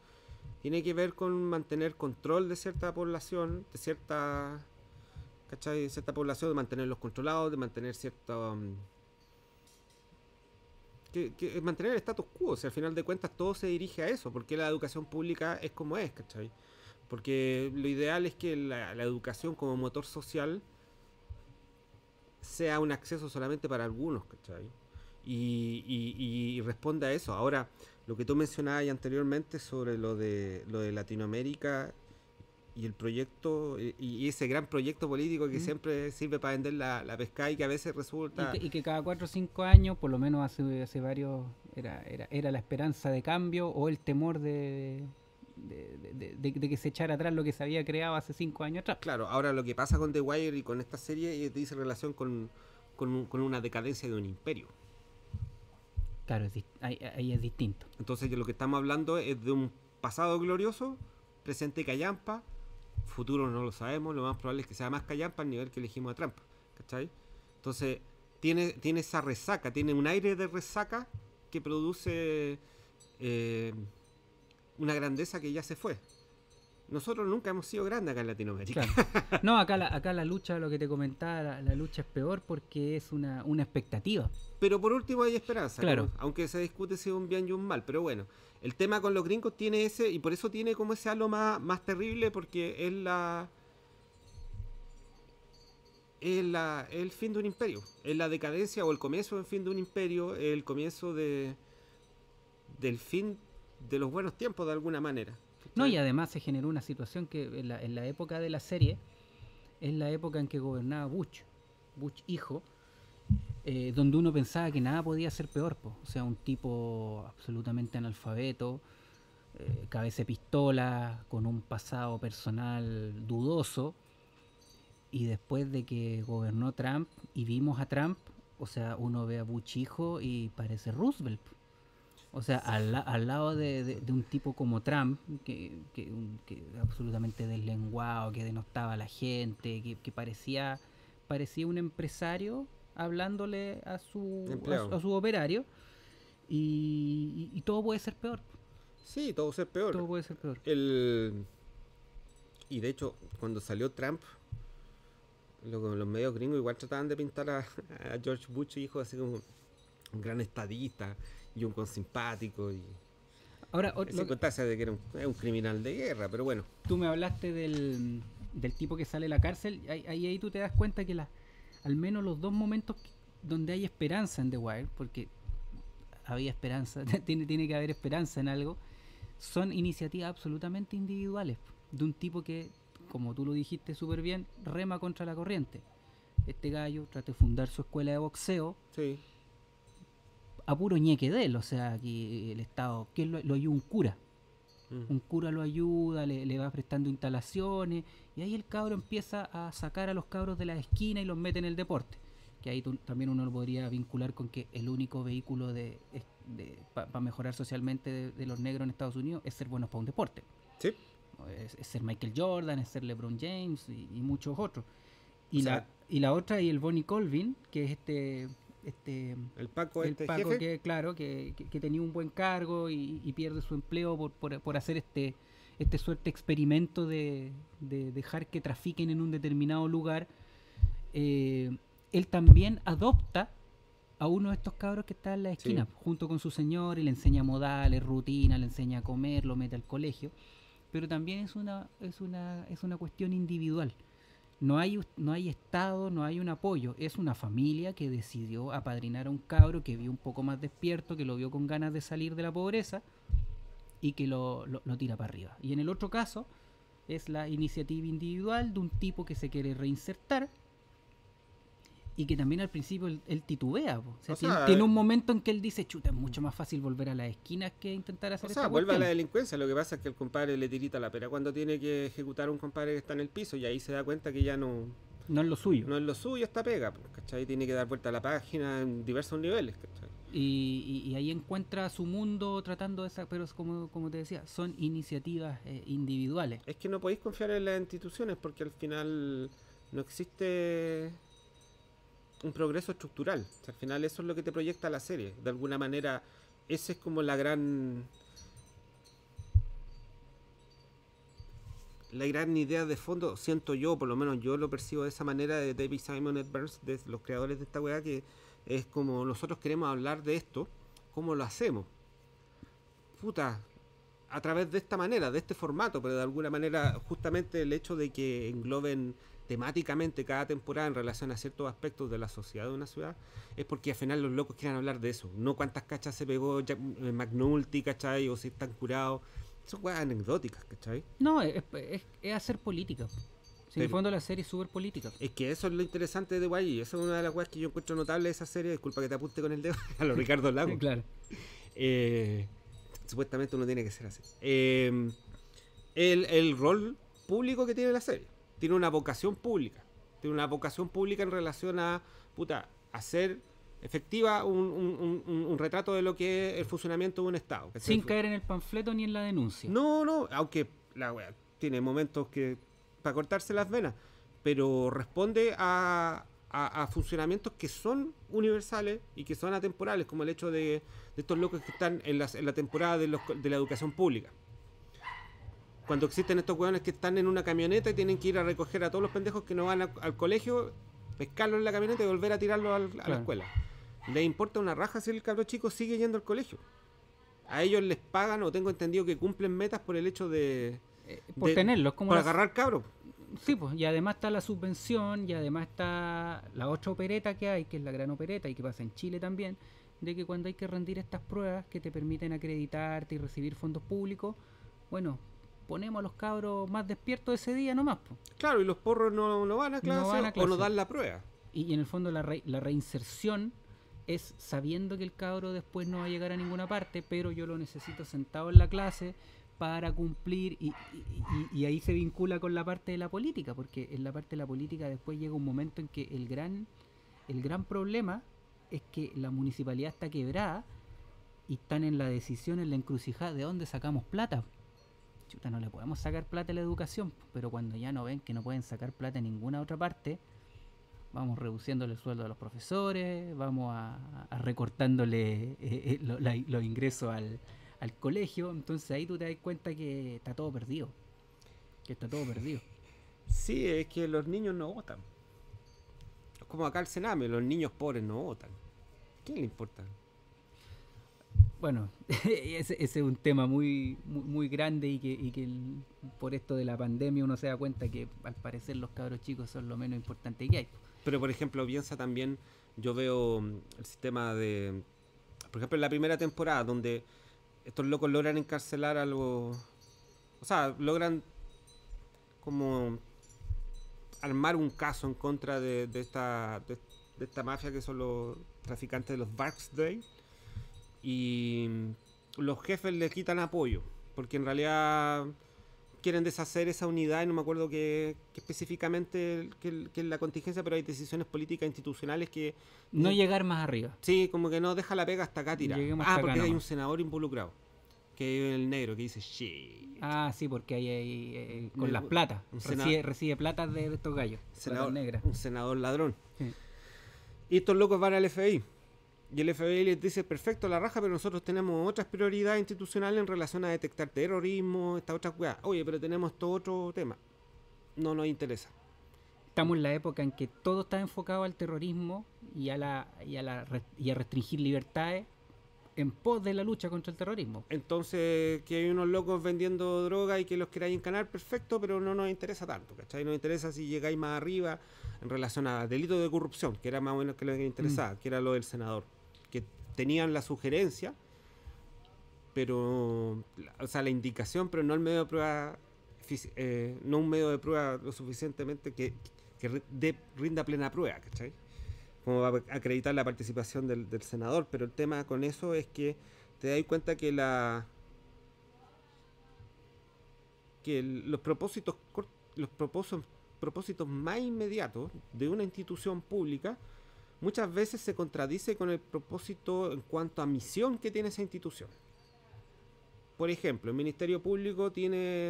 tiene que ver con mantener control de cierta población, de cierta población, de mantenerlos controlados, de mantener cierta que mantener el status quo. O sea, al final de cuentas todo se dirige a eso, porque la educación pública es como es, ¿cachai? Porque lo ideal es que la educación como motor social sea un acceso solamente para algunos, ¿cachai? Y responde a eso. Ahora, lo que tú mencionabas anteriormente sobre lo de Latinoamérica y el proyecto, y ese gran proyecto político que siempre sirve para vender la pesca y que a veces resulta... Y que cada 4 o 5 años, por lo menos hace varios, era la esperanza de cambio o el temor de que se echara atrás lo que se había creado hace 5 años atrás. Claro, ahora lo que pasa con The Wire y con esta serie dice relación con una decadencia de un imperio. Claro, ahí es distinto. Entonces lo que estamos hablando es de un pasado glorioso, presente callampa, futuro no lo sabemos, lo más probable es que sea más callampa al nivel que elegimos a Trump, ¿cachai? Entonces tiene esa resaca, tiene un aire de resaca que produce una grandeza que ya se fue. nosotros nunca hemos sido grandes acá en Latinoamérica. Claro. No, acá la lucha, lo que te comentaba, la lucha es peor porque es una expectativa. Pero por último hay esperanza, claro. ¿no? Aunque se discute si es un bien y un mal. Pero bueno, el tema con los gringos tiene ese, y por eso tiene como ese halo más terrible, porque es el fin de un imperio. Es la decadencia o el comienzo del fin de un imperio, el comienzo del fin de los buenos tiempos de alguna manera. No, y además se generó una situación que en la época de la serie es la época en que gobernaba Bush hijo, donde uno pensaba que nada podía ser peor, po. O sea, un tipo absolutamente analfabeto, cabeza de pistola, con un pasado personal dudoso, y después de que gobernó Trump y vimos a Trump, o sea, uno ve a Bush hijo y parece Roosevelt. O sea, al lado de un tipo como Trump, que absolutamente deslenguado, que denostaba a la gente, que parecía un empresario hablándole a su operario, y todo puede ser peor. Sí, todo ser peor. Todo puede ser peor. Y de hecho, cuando salió Trump, los medios gringos igual trataban de pintar a George Bush hijo así como un gran estadista y un con simpático, y ahora sin contarse de que era un criminal de guerra, pero bueno. Tú me hablaste del tipo que sale de la cárcel, ahí tú te das cuenta que al menos los dos momentos donde hay esperanza en The Wire, porque había esperanza, tiene que haber esperanza en algo, son iniciativas absolutamente individuales, de un tipo que, como tú lo dijiste súper bien, rema contra la corriente. Este gallo trata de fundar su escuela de boxeo, sí, a puro ñeque de él, o sea, que el Estado, que lo ayuda un cura. Un cura lo ayuda, le va prestando instalaciones, y ahí el cabro empieza a sacar a los cabros de la esquina y los mete en el deporte. Que ahí también uno lo podría vincular con que el único vehículo para mejorar socialmente de los negros en Estados Unidos es ser buenos para un deporte. Sí. Es ser Michael Jordan, es ser LeBron James y muchos otros. Y la otra, y el Bonnie Colvin, que es el Paco jefe, que claro, que tenía un buen cargo y pierde su empleo por hacer este suerte experimento de dejar que trafiquen en un determinado lugar. Él también adopta a uno de estos cabros que está en la esquina, sí, junto con su señor, y le enseña modales, rutina, le enseña a comer, lo mete al colegio, pero también es una cuestión individual. No hay Estado, no hay un apoyo. Es una familia que decidió apadrinar a un cabro que vio un poco más despierto, que lo vio con ganas de salir de la pobreza y que lo tira para arriba. Y en el otro caso es la iniciativa individual de un tipo que se quiere reinsertar y que también al principio él titubea. O sea, tiene un momento en que él dice, chuta, es mucho más fácil volver a las esquinas que intentar hacer esta vuelve a la delincuencia. Lo que pasa es que el compadre le tirita la pera cuando tiene que ejecutar a un compadre que está en el piso, y ahí se da cuenta que ya no es lo suyo. No es lo suyo esta pega, ¿cachai? Tiene que dar vuelta a la página en diversos niveles, ¿cachai? Y ahí encuentra su mundo tratando de pero como te decía, son iniciativas individuales. Es que no podéis confiar en las instituciones porque al final no existe un progreso estructural. O sea, al final eso es lo que te proyecta la serie. De alguna manera, esa es como la gran idea de fondo, siento yo, por lo menos yo lo percibo de esa manera, de David Simon Ed Burns, de los creadores de esta weá, que es como nosotros queremos hablar de esto, ¿cómo lo hacemos? Puta, a través de esta manera, de este formato, pero de alguna manera justamente el hecho de que engloben temáticamente cada temporada en relación a ciertos aspectos de la sociedad de una ciudad, es porque al final los locos quieren hablar de eso, no cuántas cachas se pegó McNulty, ¿cachai? O si están curados. Son weas anecdóticas, ¿cachai? No, es hacer política. En el fondo la serie es súper política. Es que eso es lo interesante de Guay. Esa es una de las weas que yo encuentro notable de esa serie. Disculpa que te apunte con el dedo a lo Ricardo Lago. Claro. Supuestamente uno tiene que ser así. El rol público que tiene la serie. Tiene una vocación pública. Tiene una vocación pública en relación a hacer efectiva un retrato de lo que es el funcionamiento de un Estado. Sin caer en el panfleto ni en la denuncia. No, aunque la wea tiene momentos que para cortarse las venas, pero responde a funcionamientos que son universales y que son atemporales, como el hecho de estos locos que están en la temporada de la educación pública. Cuando existen estos hueones que están en una camioneta y tienen que ir a recoger a todos los pendejos que no van al colegio, pescarlos en la camioneta y volver a tirarlos a la Claro. escuela. Les importa una raja si el cabro chico sigue yendo al colegio. A ellos les pagan, o tengo entendido que cumplen metas por el hecho Por tenerlos, como por las- agarrar cabros. Sí, pues, y además está la subvención, y además está la otra opereta que hay, que es la gran opereta, y que pasa en Chile también, de que cuando hay que rendir estas pruebas que te permiten acreditarte y recibir fondos públicos, bueno, ponemos a los cabros más despiertos ese día nomás, pues. Claro, y los porros no van a clase, van a o clase. no dan la prueba. Y en el fondo la reinserción es sabiendo que el cabro después no va a llegar a ninguna parte, pero yo lo necesito sentado en la clase para cumplir y ahí se vincula con la parte de la política, porque en la parte de la política después llega un momento en que el gran problema es que la municipalidad está quebrada y están en la decisión, en la encrucijada de dónde sacamos plata. Chuta, no le podemos sacar plata a la educación, pero cuando ya no ven que no pueden sacar plata en ninguna otra parte, vamos reduciéndole el sueldo a los profesores, vamos a recortándole los ingresos al colegio. Entonces ahí tú te das cuenta que está todo perdido. Que está todo perdido. Sí, es que los niños no votan. Es como acá el Sename, los niños pobres no votan. ¿Qué le importa? Bueno, ese es un tema muy grande y que por esto de la pandemia uno se da cuenta que al parecer los cabros chicos son lo menos importante que hay. Pero por ejemplo, piensa también, yo veo el sistema de, por ejemplo, en la primera temporada, donde estos locos logran encarcelar a los, o sea, logran como armar un caso en contra de esta mafia que son los traficantes de los Barksdale, y los jefes les quitan apoyo, porque en realidad quieren deshacer esa unidad, y no me acuerdo que específicamente que es la contingencia, pero hay decisiones políticas institucionales que No llegar más arriba. sí, como que no deja la pega hasta acá tirada. Lleguemos hasta Porque acá hay un nomás. senador involucrado, que es el negro, que dice shit. Ah, sí, porque hay con Me- las platas. un Recibe platas de estos gallos. Platas Senador, negras. un senador ladrón. Sí. Y estos locos van al FBI. Y el FBI les dice, perfecto, la raja, pero nosotros tenemos otras prioridades institucionales en relación a detectar terrorismo, estas otras weas. Oye, pero tenemos todo otro tema. No nos interesa. Estamos en la época en que todo está enfocado al terrorismo y a restringir libertades en pos de la lucha contra el terrorismo. Entonces, que hay unos locos vendiendo droga y que los queráis encanar, perfecto, pero no nos interesa tanto, ¿cachai? Nos interesa si llegáis más arriba en relación a delitos de corrupción, que era más o menos que lo que interesaba, que era lo del senador. Que tenían la sugerencia, pero, o sea, la indicación, pero no el medio de prueba, no un medio de prueba lo suficientemente que rinda plena prueba, ¿cachai? Como va a acreditar la participación del senador, pero el tema con eso es que te das cuenta que los propósitos más inmediatos de una institución pública muchas veces se contradice con el propósito en cuanto a misión que tiene esa institución. Por ejemplo, el Ministerio Público tiene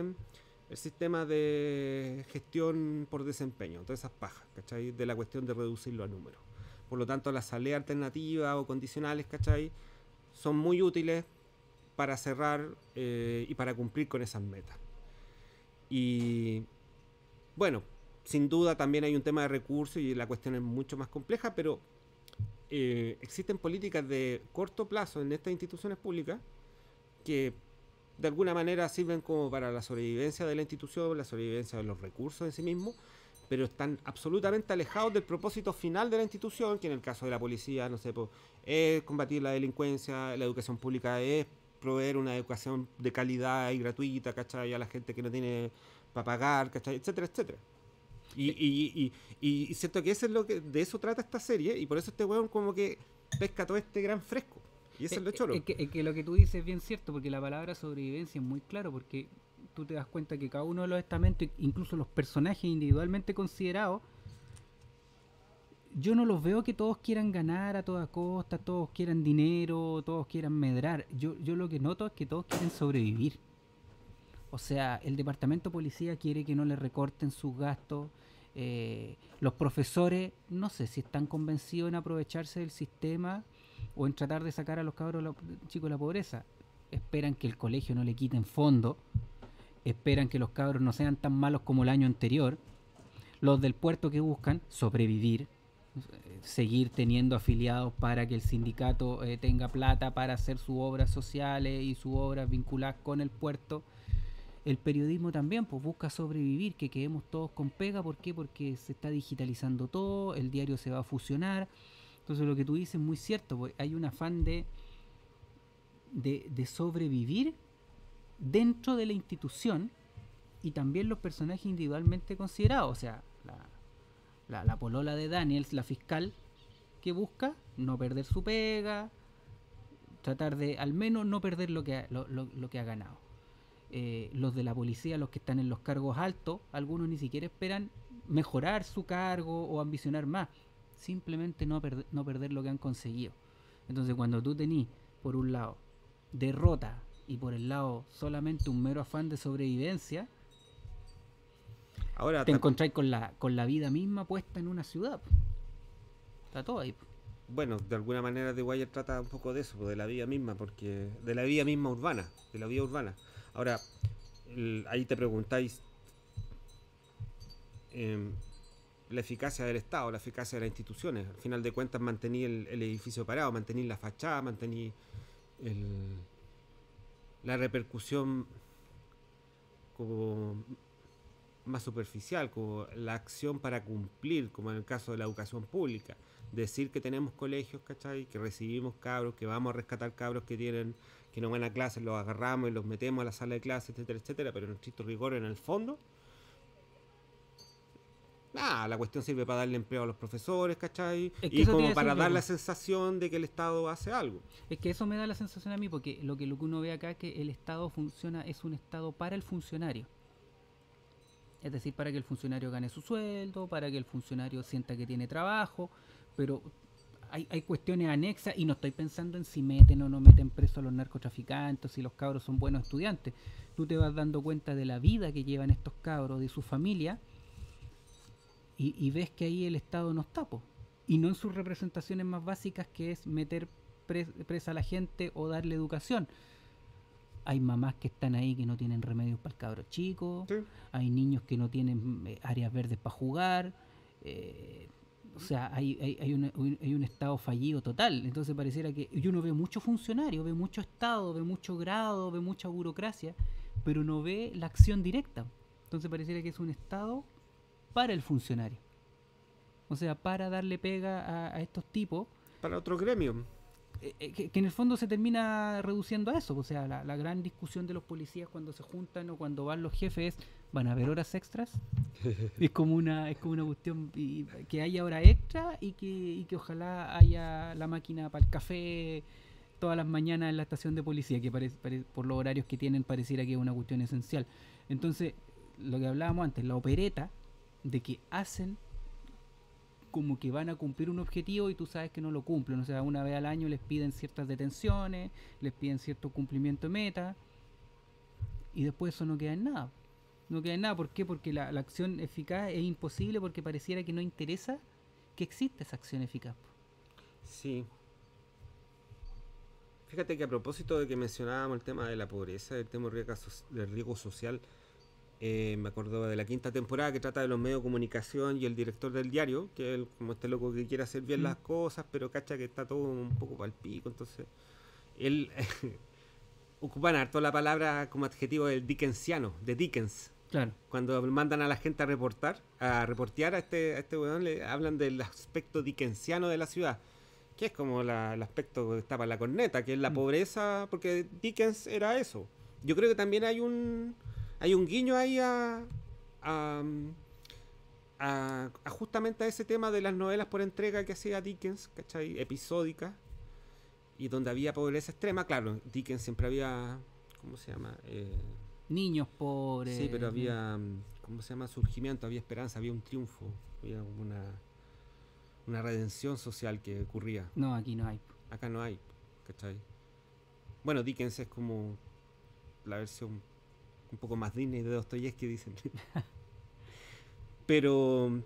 el sistema de gestión por desempeño, todas esas pajas, ¿cachai? De la cuestión de reducirlo a números. Por lo tanto, las salidas alternativas o condicionales, ¿cachai? Son muy útiles para cerrar y para cumplir con esas metas. Y bueno, sin duda también hay un tema de recursos y la cuestión es mucho más compleja, pero existen políticas de corto plazo en estas instituciones públicas que de alguna manera sirven como para la sobrevivencia de la institución, la sobrevivencia de los recursos en sí mismos, pero están absolutamente alejados del propósito final de la institución, que en el caso de la policía, no sé, pues, es combatir la delincuencia, la educación pública es proveer una educación de calidad y gratuita, ¿cachai? A la gente que no tiene para pagar, ¿cachai? Etcétera, etcétera. Y siento que eso es lo que de eso trata esta serie, y por eso este weón como que pesca todo este gran fresco. Y eso es lo choro. Es que lo que tú dices es bien cierto, porque la palabra sobrevivencia es muy claro, porque tú te das cuenta que cada uno de los estamentos, incluso los personajes individualmente considerados, yo no los veo que todos quieran ganar a toda costa, todos quieran dinero, todos quieran medrar. Yo lo que noto es que todos quieren sobrevivir. O sea, el departamento de policía quiere que no le recorten sus gastos. Los profesores, no sé si están convencidos en aprovecharse del sistema o en tratar de sacar a los cabros chicos de la pobreza. Esperan que el colegio no le quiten fondo. esperan que los cabros no sean tan malos como el año anterior. Los del puerto que buscan sobrevivir, seguir teniendo afiliados para que el sindicato tenga plata para hacer sus obras sociales y sus obras vinculadas con el puerto. El periodismo también pues busca sobrevivir, que quedemos todos con pega. ¿Por qué? Porque se está digitalizando todo, el diario se va a fusionar. Entonces lo que tú dices es muy cierto, pues hay un afán de sobrevivir dentro de la institución, y también los personajes individualmente considerados. O sea, la polola de Daniels, la fiscal, que busca no perder su pega, tratar de al menos no perder lo que ha ganado. Los de la policía, los que están en los cargos altos, algunos ni siquiera esperan mejorar su cargo o ambicionar más, simplemente no perder lo que han conseguido. Entonces cuando tú tenés, por un lado, derrota y por el lado solamente un mero afán de sobrevivencia, Ahora, te encontráis con la vida misma puesta en una ciudad. Está todo ahí. bueno, de alguna manera The Wire trata un poco de eso, de la vida misma, porque de la vida misma urbana, de la vida urbana. Ahora, ahí te preguntáis la eficacia del Estado, la eficacia de las instituciones. Al final de cuentas, mantení el edificio parado, mantení la fachada, mantení la repercusión como más superficial, como la acción para cumplir, como en el caso de la educación pública. Decir que tenemos colegios, ¿cachai? Que recibimos cabros, que vamos a rescatar cabros que no van a clases, los agarramos y los metemos a la sala de clases, etcétera, etcétera, pero en estricto rigor, en el fondo, nada, la cuestión sirve para darle empleo a los profesores, ¿cachai? Y como para dar la sensación de que el Estado hace algo. Es que eso me da la sensación a mí, porque lo que uno ve acá es que el Estado funciona, es un Estado para el funcionario. Es decir, para que el funcionario gane su sueldo, para que el funcionario sienta que tiene trabajo, pero hay cuestiones anexas, y no estoy pensando en si meten o no meten preso a los narcotraficantes, si los cabros son buenos estudiantes. Tú te vas dando cuenta de la vida que llevan estos cabros, de su familia, y ves que ahí el Estado no está, po. Y no en sus representaciones más básicas, que es meter presa a la gente o darle educación. Hay mamás que están ahí que no tienen remedios para el cabro chico, sí. Hay niños que no tienen áreas verdes para jugar, o sea, hay un Estado fallido total. Entonces pareciera que uno ve mucho funcionario, ve mucho Estado, ve mucho grado, ve mucha burocracia, pero no ve la acción directa. Entonces pareciera que es un Estado para el funcionario, o sea, para darle pega a estos tipos. Para otro gremio. Que en el fondo se termina reduciendo a eso. O sea, la gran discusión de los policías cuando se juntan o cuando van los jefes es: ¿van a haber horas extras? es como una cuestión, que haya hora extra, y que ojalá haya la máquina para el café todas las mañanas en la estación de policía, que por los horarios que tienen pareciera que es una cuestión esencial. Entonces, lo que hablábamos antes, la opereta de que hacen como que van a cumplir un objetivo y tú sabes que no lo cumplen. O sea, una vez al año les piden ciertas detenciones, les piden cierto cumplimiento de meta, y después eso no queda en nada. No queda en nada. ¿Por qué? Porque la acción eficaz es imposible, porque pareciera que no interesa que exista esa acción eficaz. Sí. Fíjate que a propósito de que mencionábamos el tema de la pobreza, el tema del riesgo social, me acuerdo de la 5ª temporada, que trata de los medios de comunicación y el director del diario, que es como este loco que quiere hacer bien las cosas, pero cacha que está todo un poco pal pico. Entonces él ocupan harto la palabra como adjetivo del dickensiano, de Dickens. Claro. Cuando mandan a la gente a reportear a este weón, le hablan del aspecto dickensiano de la ciudad, que es como el aspecto que está para la corneta, que es la pobreza, porque Dickens era eso. Yo creo que también hay un guiño ahí a justamente a ese tema de las novelas por entrega que hacía Dickens, ¿cachai? Episódicas, y donde había pobreza extrema. Claro, Dickens siempre había, ¿cómo se llama? Niños pobres. Sí, pero había, ¿cómo se llama? Surgimiento, había esperanza, había un triunfo, había una redención social que ocurría. No, aquí no hay. Acá no hay, ¿cachai? Bueno, Dickens es como la versión un poco más Disney de Dostoyevsky, dicen. Pero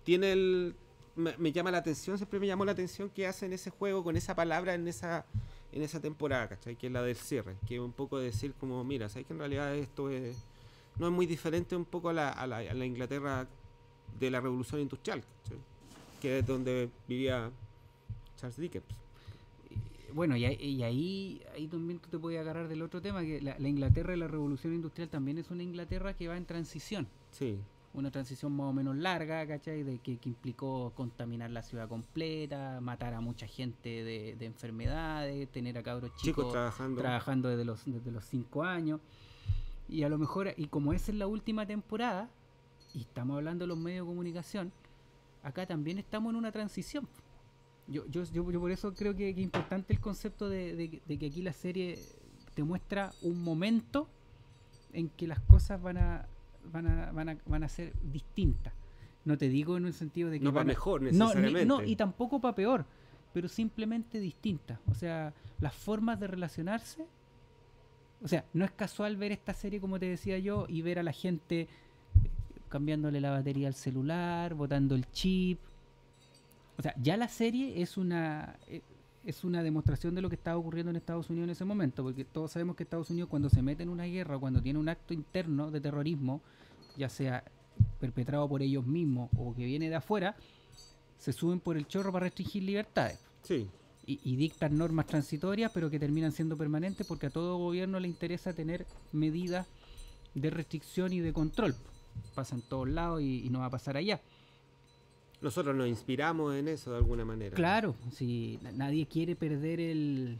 tiene me llama la atención, siempre me llamó la atención que hacen ese juego con esa palabra en en esa temporada, ¿cachai? Que es la del cierre, que es un poco decir como, mira, sabes que en realidad no es muy diferente un poco a la Inglaterra de la Revolución Industrial, ¿cachai? Que es donde vivía Charles Dickens. Bueno, y ahí también tú te puedes agarrar del otro tema, que la Inglaterra de la Revolución Industrial también es una Inglaterra que va en transición. Sí. Una transición más o menos larga, ¿cachai? Que implicó contaminar la ciudad completa, matar a mucha gente de enfermedades, tener a cabros chicos trabajando desde los 5 años. Y a lo mejor, y como esa es la última temporada, y estamos hablando de los medios de comunicación, acá también estamos en una transición. Yo por eso creo que es importante el concepto de que aquí la serie te muestra un momento en que las cosas van a ser distintas. No te digo en el sentido de que no para mejor necesariamente. No, y tampoco para peor, pero simplemente distintas. O sea, las formas de relacionarse. O sea, no es casual ver esta serie, como te decía yo, y ver a la gente cambiándole la batería al celular, botando el chip. O sea, ya la serie es una demostración de lo que estaba ocurriendo en Estados Unidos en ese momento, porque todos sabemos que Estados Unidos, cuando se mete en una guerra, cuando tiene un acto interno de terrorismo, ya sea perpetrado por ellos mismos o que viene de afuera, se suben por el chorro para restringir libertades. Sí. Y dictan normas transitorias, pero que terminan siendo permanentes, porque a todo gobierno le interesa tener medidas de restricción y de control. Pasa en todos lados y no va a pasar allá. Nosotros nos inspiramos en eso de alguna manera. Claro, si nadie quiere perder el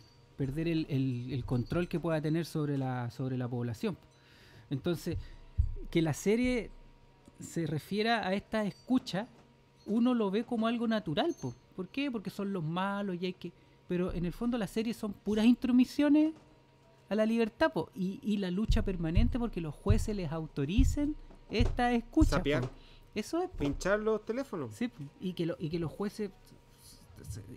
control que pueda tener sobre la población. Entonces, que la serie se refiera a esta escucha, uno lo ve como algo natural, po. ¿Por qué? Porque son los malos y hay que... Pero en el fondo la serie son puras intromisiones a la libertad, po. Y la lucha permanente porque los jueces les autoricen esta escucha. Sapear. Po. Eso es. Pinchar los teléfonos. Sí, y que los jueces,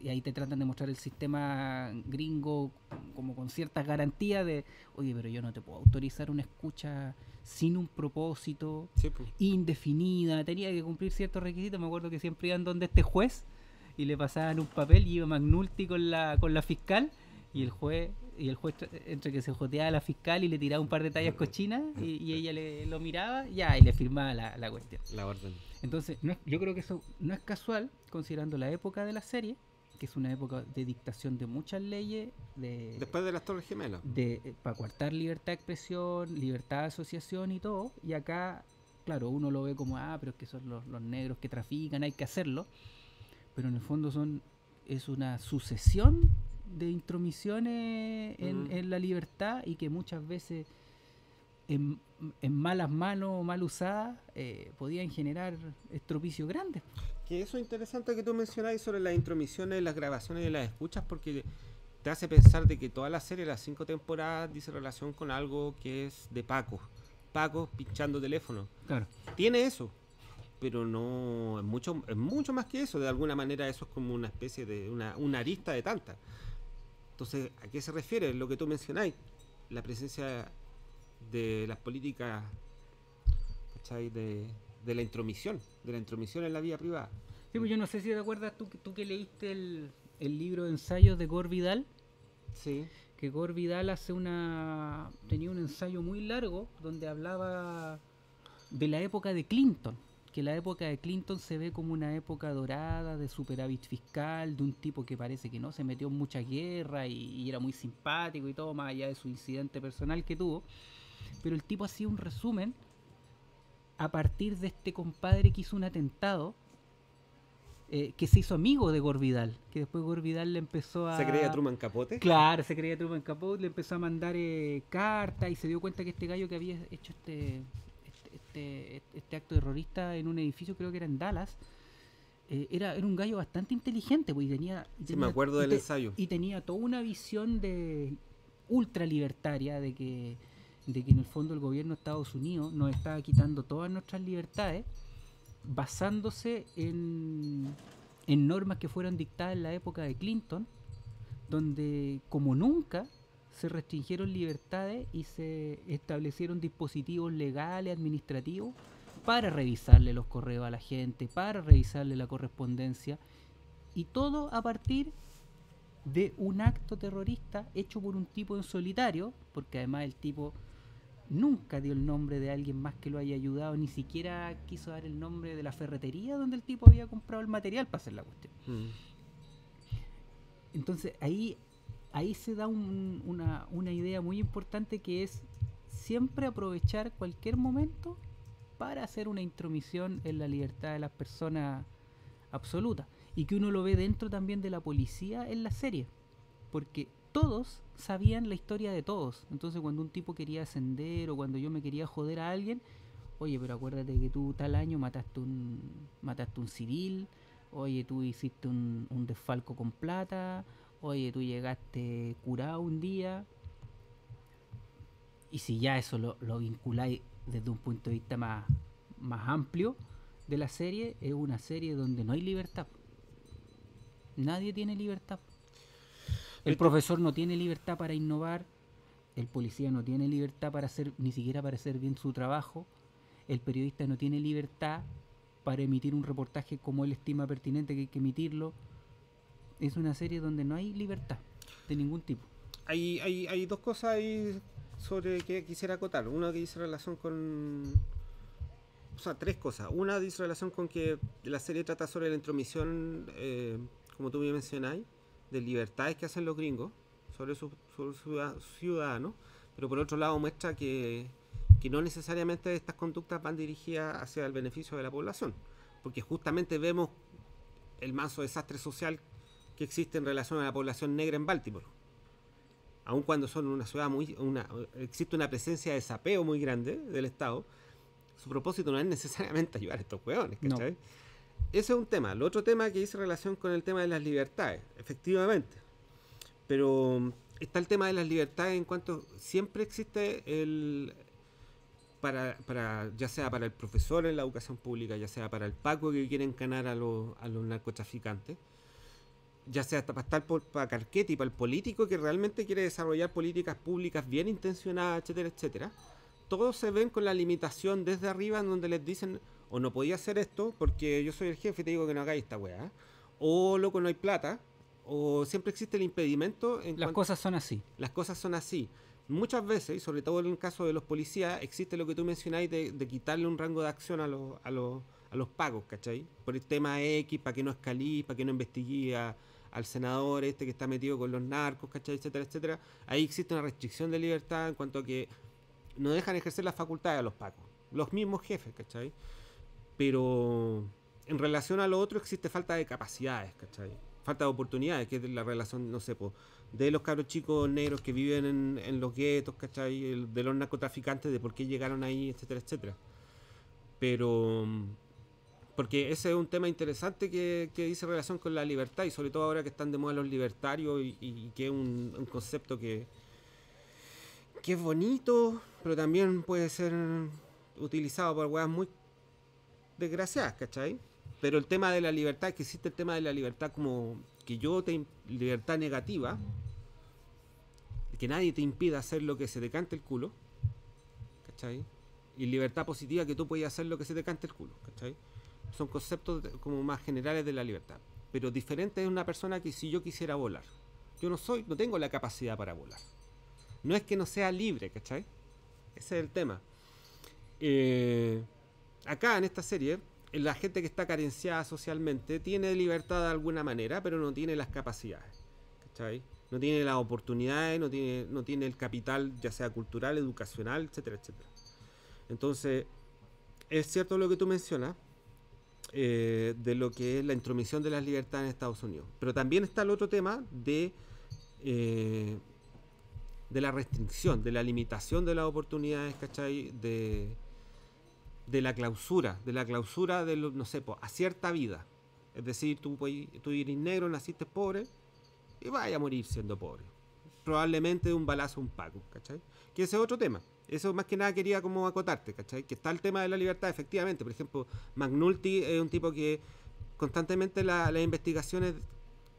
y ahí te tratan de mostrar el sistema gringo como con ciertas garantías de, oye, pero yo no te puedo autorizar una escucha sin un propósito, sí, pues, indefinida, tenía que cumplir ciertos requisitos. Me acuerdo que siempre iban donde este juez y le pasaban un papel y iba McNulty con la fiscal y el juez entre que se joteaba a la fiscal y le tiraba un par de tallas cochinas y ella lo miraba ya y le firmaba la cuestión. La orden. Entonces, yo creo que eso no es casual, considerando la época de la serie, que es una época de dictación de muchas leyes. Después de las Torres Gemelas. Para coartar libertad de expresión, libertad de asociación y todo. Y acá, claro, uno lo ve como, pero es que son los negros que trafican, hay que hacerlo. Pero en el fondo es una sucesión de intromisiones en la libertad y que muchas veces en malas manos o mal usadas podían generar estropicios grandes. Que eso es interesante que tú mencionáis sobre las intromisiones, las grabaciones y las escuchas, porque te hace pensar de que toda la serie, las 5 temporadas, dice relación con algo que es de Paco pinchando teléfono. Claro. Tiene eso, pero no es mucho más que eso. De alguna manera eso es como una especie de una arista de tantas. Entonces, ¿a qué se refiere? Lo que tú mencionáis, la presencia de las políticas, ¿cachai? De la intromisión en la vida privada. Sí, pues yo no sé si te acuerdas tú que leíste el libro de ensayos de Gore Vidal. Sí. Que Gore Vidal tenía un ensayo muy largo donde hablaba de la época de Clinton, que la época de Clinton se ve como una época dorada de superávit fiscal, de un tipo que parece que no se metió en mucha guerra y era muy simpático y todo, más allá de su incidente personal que tuvo. Pero el tipo hacía un resumen a partir de este compadre que hizo un atentado, que se hizo amigo de Gore Vidal, que después Gore Vidal le empezó a... ¿Se creía Truman Capote? Claro, se creía Truman Capote, le empezó a mandar cartas y se dio cuenta que este gallo que había hecho este acto terrorista en un edificio, creo que era en Dallas, era un gallo bastante inteligente, pues, sí, me acuerdo del ensayo. Y tenía toda una visión de ultra libertaria de que en el fondo el gobierno de Estados Unidos nos estaba quitando todas nuestras libertades basándose en normas que fueron dictadas en la época de Clinton, donde como nunca se restringieron libertades y se establecieron dispositivos legales, administrativos, para revisarle los correos a la gente, para revisarle la correspondencia, y todo a partir de un acto terrorista hecho por un tipo en solitario, porque además el tipo nunca dio el nombre de alguien más que lo haya ayudado, ni siquiera quiso dar el nombre de la ferretería donde el tipo había comprado el material para hacer la cuestión. Entonces ahí se da una idea muy importante, que es siempre aprovechar cualquier momento para hacer una intromisión en la libertad de las personas absoluta. Y que uno lo ve dentro también de la policía en la serie. Porque todos sabían la historia de todos. Entonces cuando un tipo quería ascender o cuando yo me quería joder a alguien, oye, pero acuérdate que tú tal año mataste un civil, oye, tú hiciste un desfalco con plata, oye, tú llegaste curado un día. Y si ya eso lo vinculáis desde un punto de vista más amplio de la serie, es una serie donde no hay libertad. Nadie tiene libertad. El profesor no tiene libertad para innovar, el policía no tiene libertad para hacer, ni siquiera para hacer bien su trabajo, el periodista no tiene libertad para emitir un reportaje como él estima pertinente que hay que emitirlo. Es una serie donde no hay libertad de ningún tipo. Hay dos cosas ahí sobre que quisiera acotar. Una que dice relación con... O sea, tres cosas. Una dice relación con que la serie trata sobre la intromisión, como tú me mencionáis, de libertades que hacen los gringos sobre sus ciudadanos, pero por otro lado muestra que no necesariamente estas conductas van dirigidas hacia el beneficio de la población, porque justamente vemos el manso desastre social que existe en relación a la población negra en Baltimore. Aun cuando son una ciudad existe una presencia de sapeo muy grande del Estado, su propósito no es necesariamente ayudar a estos hueones, ¿cachai? No. Ese es un tema. El otro tema que dice relación con el tema de las libertades, efectivamente. Pero está el tema de las libertades en cuanto siempre existe ya sea para el profesor en la educación pública, ya sea para el Paco que quiere encanar a los narcotraficantes, ya sea para Carquetti, para el político que realmente quiere desarrollar políticas públicas bien intencionadas, etcétera, etcétera. Todos se ven con la limitación desde arriba en donde les dicen, o no podía hacer esto porque yo soy el jefe y te digo que no hagáis esta weá, o loco no hay plata, o siempre existe el impedimento. Las cosas son así. Las cosas son así. Muchas veces, y sobre todo en el caso de los policías, existe lo que tú mencionáis de quitarle un rango de acción a los pagos, ¿cachai? Por el tema X, para que no escalí, para que no investigue al senador que está metido con los narcos, ¿cachai? Etcétera, etcétera. Ahí existe una restricción de libertad en cuanto a que no dejan ejercer las facultades a los pacos, los mismos jefes, ¿cachai? Pero en relación a lo otro existe falta de capacidades, ¿cachai? Falta de oportunidades, que es la relación, no sé, de los cabros chicos negros que viven en los guetos, ¿cachai? De los narcotraficantes, de por qué llegaron ahí, etcétera, etcétera. Pero porque ese es un tema interesante que dice relación con la libertad, y sobre todo ahora que están de moda los libertarios, y que es un concepto que es bonito, pero también puede ser utilizado por weas muy desgraciadas, ¿cachai? Pero el tema de la libertad, es que existe el tema de la libertad como que libertad negativa, que nadie te impida hacer lo que se te cante el culo, ¿cachai? Y libertad positiva, que tú puedes hacer lo que se te cante el culo, ¿cachai? Son conceptos como más generales de la libertad. Pero diferente es una persona que si yo quisiera volar, yo no tengo la capacidad para volar. No es que no sea libre, ¿cachai? Ese es el tema. Acá en esta serie, la gente que está carenciada socialmente tiene libertad de alguna manera, pero no tiene las capacidades, ¿cachai? No tiene las oportunidades, no tiene el capital, ya sea cultural, educacional, etcétera, etcétera. Entonces, es cierto lo que tú mencionas, de lo que es la intromisión de las libertades en Estados Unidos. Pero también está el otro tema de la restricción, de la limitación de las oportunidades, ¿cachai? De la clausura de los, no sé, a cierta vida. Es decir, tú eres negro, naciste pobre y vas a morir siendo pobre. Probablemente de un balazo a un paco, ¿cachai? Que ese es otro tema. Eso más que nada quería como acotarte, ¿cachai? Que está el tema de la libertad, efectivamente. Por ejemplo, McNulty es un tipo que constantemente las investigaciones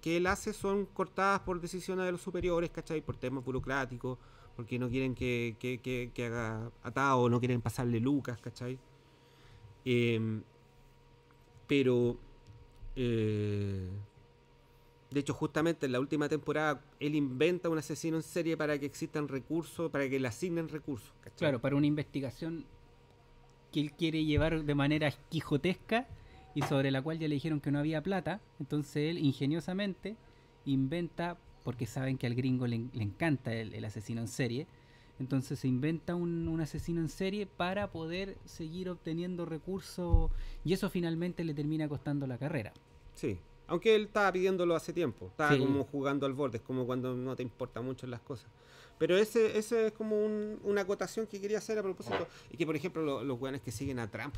que él hace son cortadas por decisiones de los superiores, ¿cachai? Por temas burocráticos, porque no quieren que haga atado, no quieren pasarle lucas, ¿cachai? Pero De hecho, justamente en la última temporada, él inventa un asesino en serie para que existan recursos, para que le asignen recursos. ¿Cachai? Claro, para una investigación que él quiere llevar de manera quijotesca y sobre la cual ya le dijeron que no había plata. Entonces él ingeniosamente inventa, porque saben que al gringo le encanta el asesino en serie, entonces se inventa un asesino en serie para poder seguir obteniendo recursos y eso finalmente le termina costando la carrera. Sí. Aunque él estaba pidiéndolo hace tiempo. Estaba Sí. como jugando al borde. Es como cuando no te importa mucho las cosas. Pero ese es como una acotación que quería hacer a propósito. Y que, por ejemplo, los weones que siguen a Trump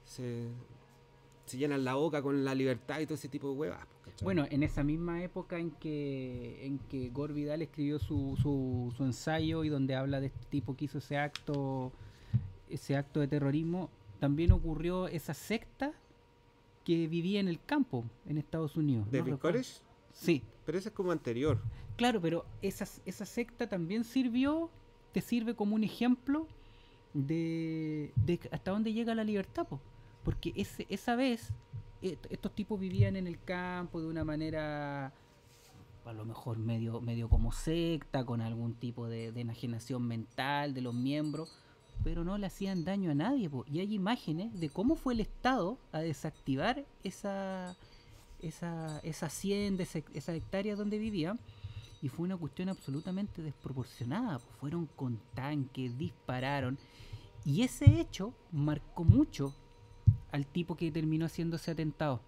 se llenan la boca con la libertad y todo ese tipo de huevas. ¿Cachai? Bueno, en esa misma época en que Gore Vidal escribió su ensayo y donde habla de este tipo que hizo ese acto de terrorismo, también ocurrió esa secta que vivía en el campo en Estados Unidos. ¿David ¿No recuerdo? Koresh? Sí, Pero ese es como anterior. claro, pero esa secta también te sirve como un ejemplo de hasta dónde llega la libertad, po. Porque esa vez estos tipos vivían en el campo de una manera a lo mejor medio como secta, con algún tipo de enajenación mental de los miembros, pero no le hacían daño a nadie, po. Y hay imágenes de cómo fue el Estado a desactivar esa hacienda, esa hectárea donde vivían, y fue una cuestión absolutamente desproporcionada, po. Fueron con tanques, dispararon, y ese hecho marcó mucho al tipo que terminó haciendo ese atentado.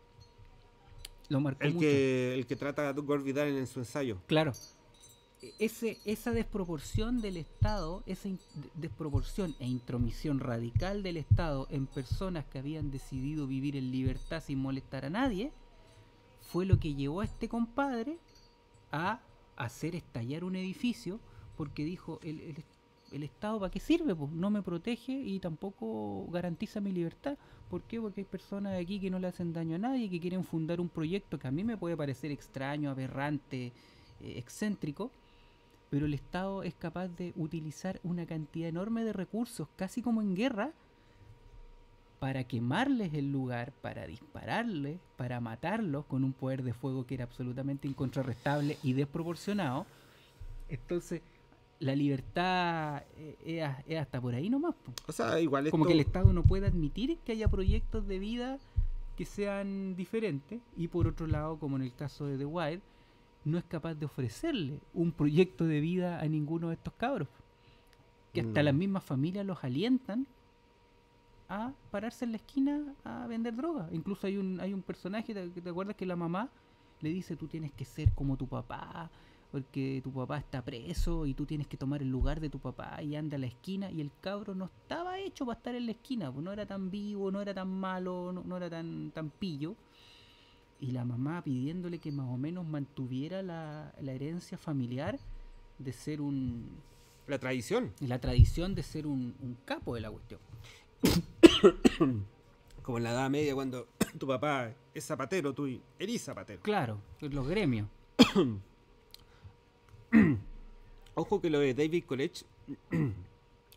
Lo marcó mucho. El que trata a Gore Vidal en su ensayo. Claro. Esa desproporción del Estado, desproporción e intromisión radical del Estado en personas que habían decidido vivir en libertad sin molestar a nadie, fue lo que llevó a este compadre a hacer estallar un edificio, porque dijo, el Estado ¿para qué sirve? Pues no me protege y tampoco garantiza mi libertad. ¿Por qué? Porque hay personas aquí que no le hacen daño a nadie, que quieren fundar un proyecto que a mí me puede parecer extraño, aberrante, excéntrico, pero el Estado es capaz de utilizar una cantidad enorme de recursos, casi como en guerra, para quemarles el lugar, para dispararles, para matarlos con un poder de fuego que era absolutamente incontrarrestable y desproporcionado. Entonces, la libertad es hasta por ahí nomás, po. O sea, igual Como esto... que el Estado no puede admitir que haya proyectos de vida que sean diferentes, y por otro lado, como en el caso de The Wild, no es capaz de ofrecerle un proyecto de vida a ninguno de estos cabros, que hasta No. las mismas familias los alientan a pararse en la esquina a vender droga. Incluso hay un personaje, ¿te acuerdas que la mamá le dice, tú tienes que ser como tu papá, porque tu papá está preso y tú tienes que tomar el lugar de tu papá, y anda a la esquina, y el cabro no estaba hecho para estar en la esquina, pues no era tan vivo, no era tan malo, no era tan pillo, y la mamá pidiéndole que más o menos mantuviera la herencia familiar de ser La tradición. la tradición de ser un capo de la cuestión. Como en la Edad Media, cuando tu papá es zapatero, tú eres zapatero. Claro, los gremios. Ojo que lo de David Koresh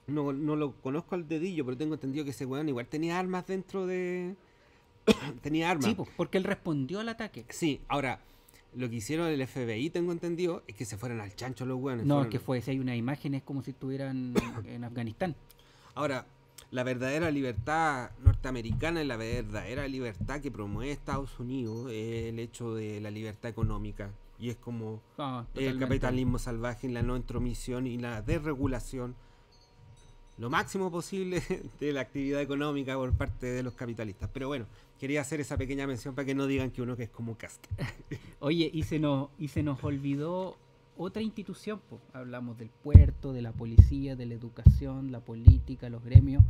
no lo conozco al dedillo, pero tengo entendido que ese weón igual tenía armas dentro de... tenía armas. Sí, pues, porque él respondió al ataque. Sí, ahora, lo que hicieron el FBI, tengo entendido, es que se fueron al chancho los weones. No, es fueron- que fue, si hay una imagen es como si estuvieran en Afganistán. Ahora, la verdadera libertad norteamericana y la verdadera libertad que promueve Estados Unidos es el hecho de la libertad económica. Y es como No, el totalmente. capitalismo salvaje, la no intromisión y la desregulación lo máximo posible de la actividad económica por parte de los capitalistas. Pero bueno, quería hacer esa pequeña mención para que no digan que uno que es como Cast. Oye, y se nos olvidó otra institución, po. Hablamos del puerto, de la policía, de la educación, la política, los gremios.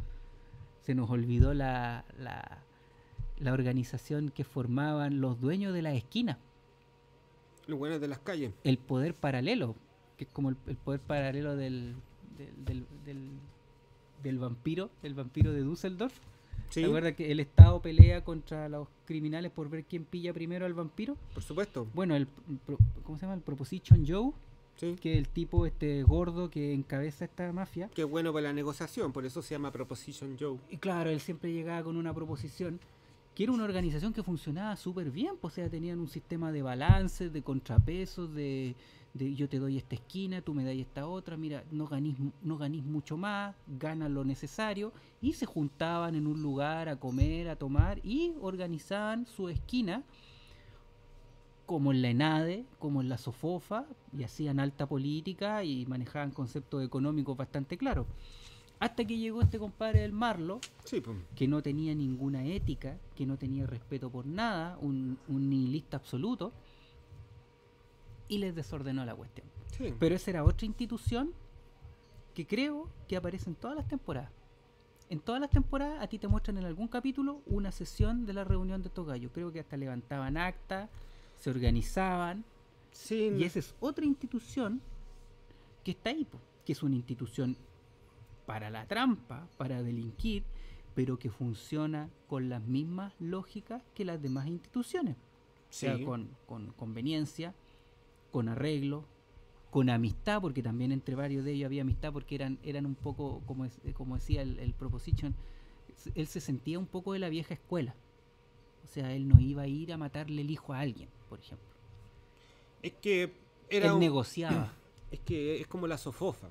Se nos olvidó la organización que formaban los dueños de las esquinas, Los buenos de las calles. el poder paralelo, que es como el poder paralelo del, del, del, del vampiro, el vampiro de Düsseldorf. Sí, ¿Te acuerdas que el Estado pelea contra los criminales por ver quién pilla primero al vampiro? por supuesto. Bueno, ¿cómo se llama? El Proposition Joe, Sí. que es el tipo gordo que encabeza esta mafia. Que es bueno para la negociación, por eso se llama Proposition Joe. Y claro, él siempre llegaba con una proposición que era una organización que funcionaba súper bien, pues, o sea, tenían un sistema de balance, de contrapesos, de yo te doy esta esquina, tú me das esta otra, mira, no ganís mucho más, ganan lo necesario, y se juntaban en un lugar a comer, a tomar, y organizaban su esquina, como en la ENADE, como en la SOFOFA, y hacían alta política y manejaban conceptos económicos bastante claros. Hasta que llegó este compadre del Marlo, Sí, pues. que no tenía ninguna ética, que no tenía respeto por nada, un nihilista absoluto, y les desordenó la cuestión. Sí. Pero esa era otra institución que creo que aparece en todas las temporadas. En todas las temporadas a ti te muestran en algún capítulo una sesión de la reunión de estos gallos. Creo que hasta levantaban acta, se organizaban, Sí, y esa es otra institución que está ahí, po, que es una institución para la trampa, para delinquir, pero que funciona con las mismas lógicas que las demás instituciones. O sea, sí. con conveniencia, con arreglo, con amistad, porque también entre varios de ellos había amistad, porque eran un poco, como decía el Proposition, él se sentía un poco de la vieja escuela. O sea, él no iba a ir a matarle el hijo a alguien, por ejemplo. Es que era Él un- negociaba. es que es como la SOFOFA.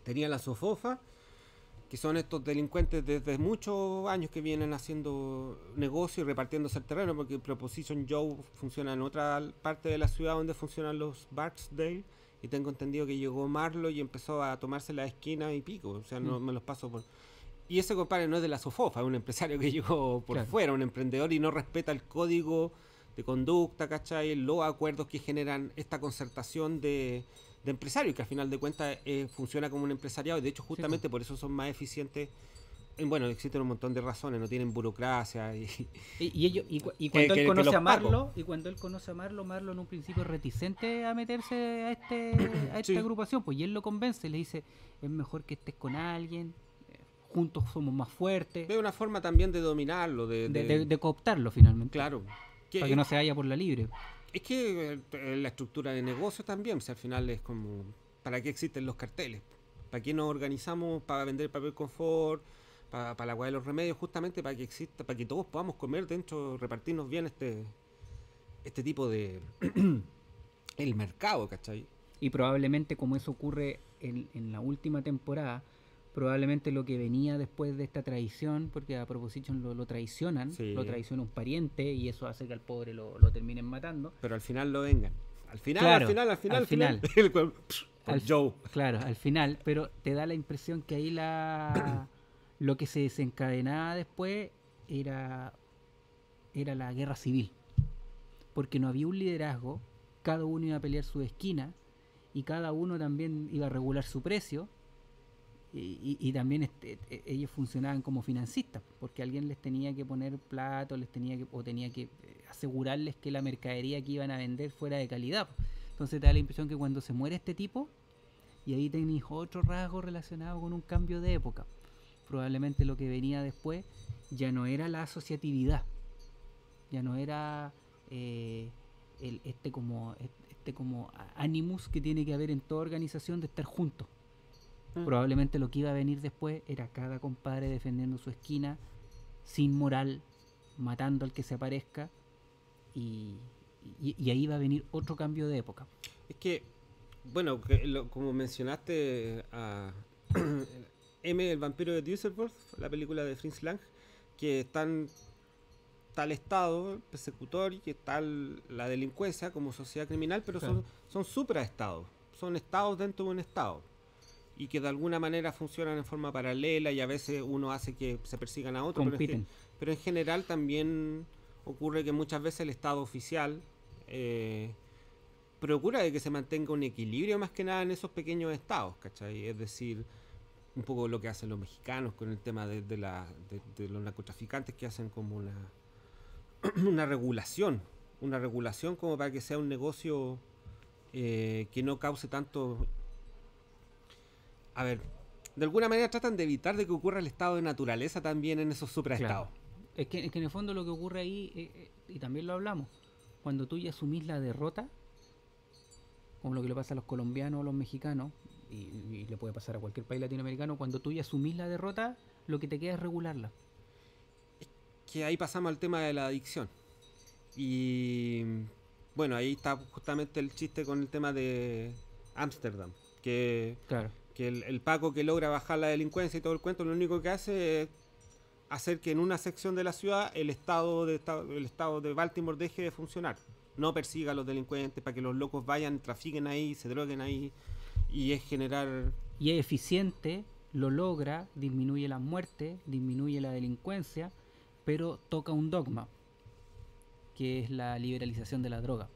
Tenía la SOFOFA, que son estos delincuentes desde muchos años que vienen haciendo negocio y repartiéndose el terreno, porque Proposition Joe funciona en otra parte de la ciudad donde funcionan los Barksdale, y tengo entendido que llegó Marlo y empezó a tomarse la esquina y pico, o sea, no me los paso por... Y ese compadre no es de la SOFOFA, es un empresario que llegó por Claro. fuera, un emprendedor, y no respeta el código de conducta, ¿cachai? Los acuerdos que generan esta concertación de empresarios, que al final de cuentas funciona como un empresariado, y de hecho justamente por eso son más eficientes. Bueno, existen un montón de razones, no tienen burocracia y Y cuando él conoce los a Marlo, pacos. y cuando él conoce a Marlo, Marlo en un principio es reticente a meterse a esta Sí. agrupación, pues, y él lo convence, le dice, es mejor que estés con alguien, juntos somos más fuertes, Es una forma también de dominarlo, de cooptarlo finalmente, claro. para que no se vaya por la libre. Es que la estructura de negocio también, si al final es como, ¿para qué existen los carteles? ¿Para qué nos organizamos para vender papel confort? Para la hueá de los remedios, justamente para que exista, para que todos podamos comer dentro, repartirnos bien este tipo de... el mercado, ¿cachai? Y probablemente como eso ocurre en la última temporada, probablemente lo que venía después de esta traición, porque a Proposition lo traicionan, Sí. lo traiciona un pariente y eso hace que al pobre lo terminen matando. Pero al final lo vengan. Al final, Claro, al final. al final. Por Al- Joe. Claro, al final, pero te da la impresión que ahí lo que se desencadenaba después era la guerra civil, porque no había un liderazgo, cada uno iba a pelear su esquina y cada uno también iba a regular su precio, y también ellos funcionaban como financistas, porque alguien les tenía que poner plato, tenía que asegurarles que la mercadería que iban a vender fuera de calidad. Entonces te da la impresión que cuando se muere este tipo, y ahí tenéis otro rasgo relacionado con un cambio de época, probablemente lo que venía después ya no era la asociatividad, ya no era este como animus que tiene que haber en toda organización de estar juntos. Probablemente lo que iba a venir después era cada compadre defendiendo su esquina, sin moral, matando al que se aparezca, y ahí va a venir otro cambio de época. Es que, bueno, como mencionaste a M, el vampiro de Düsseldorf, la película de Fritz Lang, que está el Estado persecutor y que está la delincuencia como sociedad criminal, pero Claro. son supraestados, son estados dentro de un estado, y que de alguna manera funcionan en forma paralela, y a veces uno hace que se persigan a otro, Compiten. pero en general también ocurre que muchas veces el Estado oficial procura de que se mantenga un equilibrio más que nada en esos pequeños estados, ¿cachai? Es decir, un poco lo que hacen los mexicanos con el tema de los narcotraficantes, que hacen como una regulación como para que sea un negocio que no cause tanto... A ver, de alguna manera tratan de evitar de que ocurra el estado de naturaleza también en esos supraestados. Claro. Es que en el fondo lo que ocurre ahí, y también lo hablamos, cuando tú ya asumís la derrota, como lo que le pasa a los colombianos o a los mexicanos, y le puede pasar a cualquier país latinoamericano, cuando tú ya asumís la derrota, lo que te queda es regularla. que ahí pasamos al tema de la adicción. Y bueno, ahí está justamente el chiste con el tema de Ámsterdam, Claro. que el Paco que logra bajar la delincuencia y todo el cuento, lo único que hace es hacer que en una sección de la ciudad el estado de Baltimore deje de funcionar. No persiga a los delincuentes para que los locos vayan, trafiquen ahí, se droguen ahí, y es generar... Y es eficiente, lo logra, disminuye las muertes, disminuye la delincuencia, pero toca un dogma, que es la liberalización de la droga.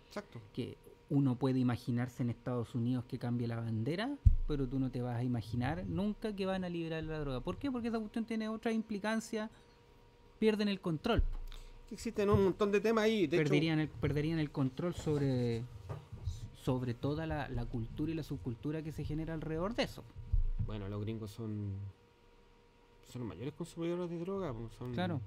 Exacto. Que uno puede imaginarse en Estados Unidos que cambie la bandera, pero tú no te vas a imaginar nunca que van a liberar la droga. ¿Por qué? Porque esa cuestión tiene otra implicancia, pierden el control. Existen un montón de temas ahí. Perderían el control sobre toda la cultura y la subcultura que se genera alrededor de eso. Bueno, los gringos son los mayores consumidores de droga. Claro.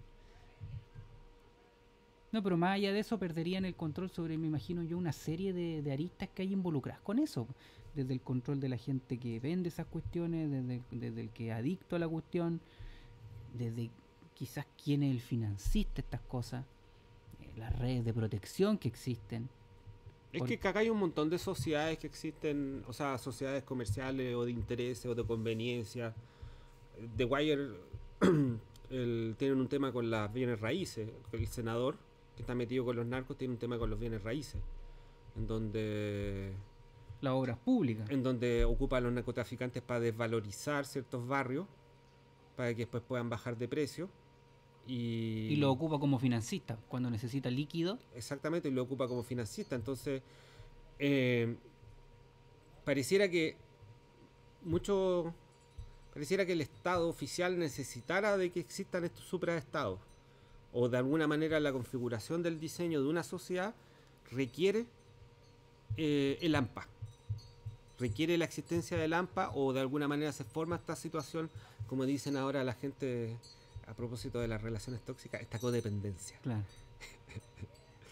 No, pero más allá de eso perderían el control sobre, me imagino yo, una serie de aristas que hay involucradas con eso. Desde el control de la gente que vende esas cuestiones, desde el que es adicto a la cuestión, desde quizás quién es el financista de estas cosas, las redes de protección que existen. Es que acá hay un montón de sociedades que existen, o sea, sociedades comerciales o de intereses o de conveniencia. The Wire tienen un tema con las bienes raíces. El senador que está metido con los narcos tiene un tema con los bienes raíces, en donde las obras públicas, en donde ocupan los narcotraficantes para desvalorizar ciertos barrios para que después puedan bajar de precio. Y lo ocupa como financista cuando necesita líquido. Exactamente, y lo ocupa como financista. Entonces, pareciera que el Estado oficial necesitara de que existan estos supraestados, o de alguna manera la configuración del diseño de una sociedad requiere el AMPA, requiere la existencia del AMPA, o de alguna manera se forma esta situación, como dicen ahora la gente a propósito de las relaciones tóxicas, esta codependencia. Claro.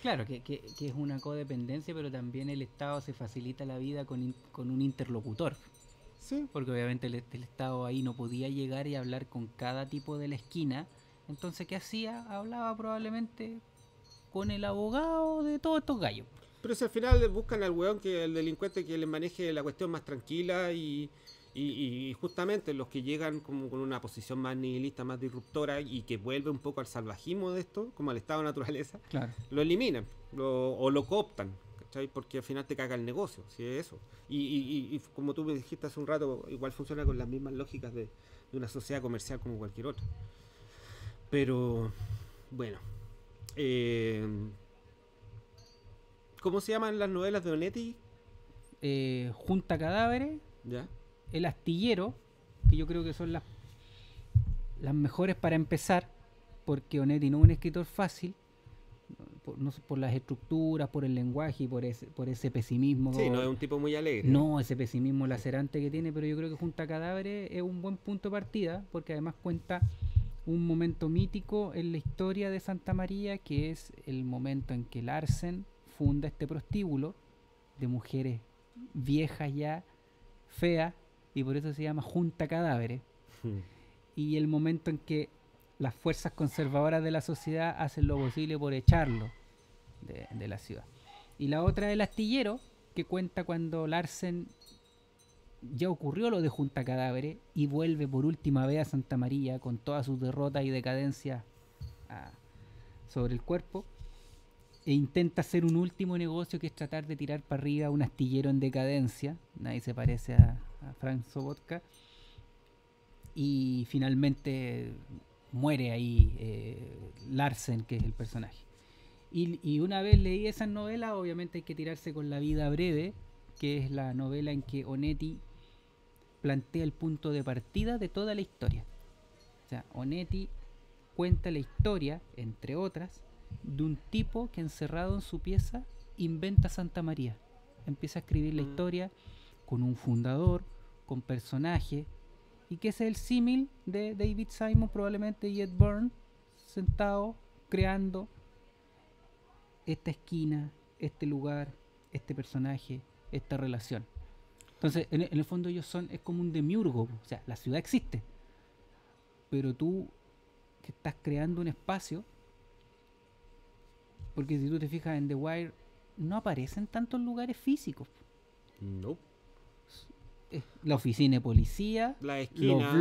Claro, que es una codependencia, pero también el Estado se facilita la vida con un interlocutor. Sí. Porque obviamente el Estado ahí no podía llegar y hablar con cada tipo de la esquina. Entonces, ¿qué hacía? Hablaba probablemente con el abogado de todos estos gallos. Pero si al final buscan al weón, el delincuente que les maneje la cuestión más tranquila y justamente los que llegan como con una posición más nihilista, más disruptora y que vuelve un poco al salvajismo de esto, como al estado de naturaleza, claro, lo eliminan o lo cooptan, ¿cachai? Porque al final te caga el negocio, ¿sí? Es eso. Y como tú me dijiste hace un rato, igual funciona con las mismas lógicas de una sociedad comercial como cualquier otra. Pero, bueno. ¿Cómo se llaman las novelas de Onetti? Junta Cadáveres. ¿Ya? El Astillero, que yo creo que son las mejores para empezar, porque Onetti no es un escritor fácil, por las estructuras, por el lenguaje y por ese pesimismo. Sí, no es un tipo muy alegre. No, ese pesimismo lacerante que tiene, pero yo creo que Junta Cadáveres es un buen punto de partida, porque además cuenta un momento mítico en la historia de Santa María, que es el momento en que Larsen funda este prostíbulo de mujeres viejas ya, feas, y por eso se llama Junta Cadáveres. Y el momento en que las fuerzas conservadoras de la sociedad hacen lo posible por echarlo de la ciudad. Y la otra es El Astillero, que cuenta cuando Larsen ya ocurrió lo de Junta Cadáveres y vuelve por última vez a Santa María con todas sus derrotas y decadencias sobre el cuerpo, e intenta hacer un último negocio, que es tratar de tirar para arriba un astillero en decadencia. Nadie se parece a Frank Sobotka, y finalmente muere ahí Larsen, que es el personaje. Y una vez leí esas novelas, obviamente hay que tirarse con La vida breve, que es la novela en que Onetti plantea el punto de partida de toda la historia. O sea, Onetti cuenta la historia, entre otras, de un tipo que encerrado en su pieza inventa Santa María. Empieza a escribir la historia con un fundador, con personajes, y que ese es el símil de David Simon probablemente y Ed Byrne, sentado creando esta esquina, este lugar, este personaje, esta relación. Entonces, en el fondo ellos es como un demiurgo, o sea, la ciudad existe, pero tú que estás creando un espacio, porque si tú te fijas en The Wire, no aparecen tantos lugares físicos. No. La oficina de policía, La esquina,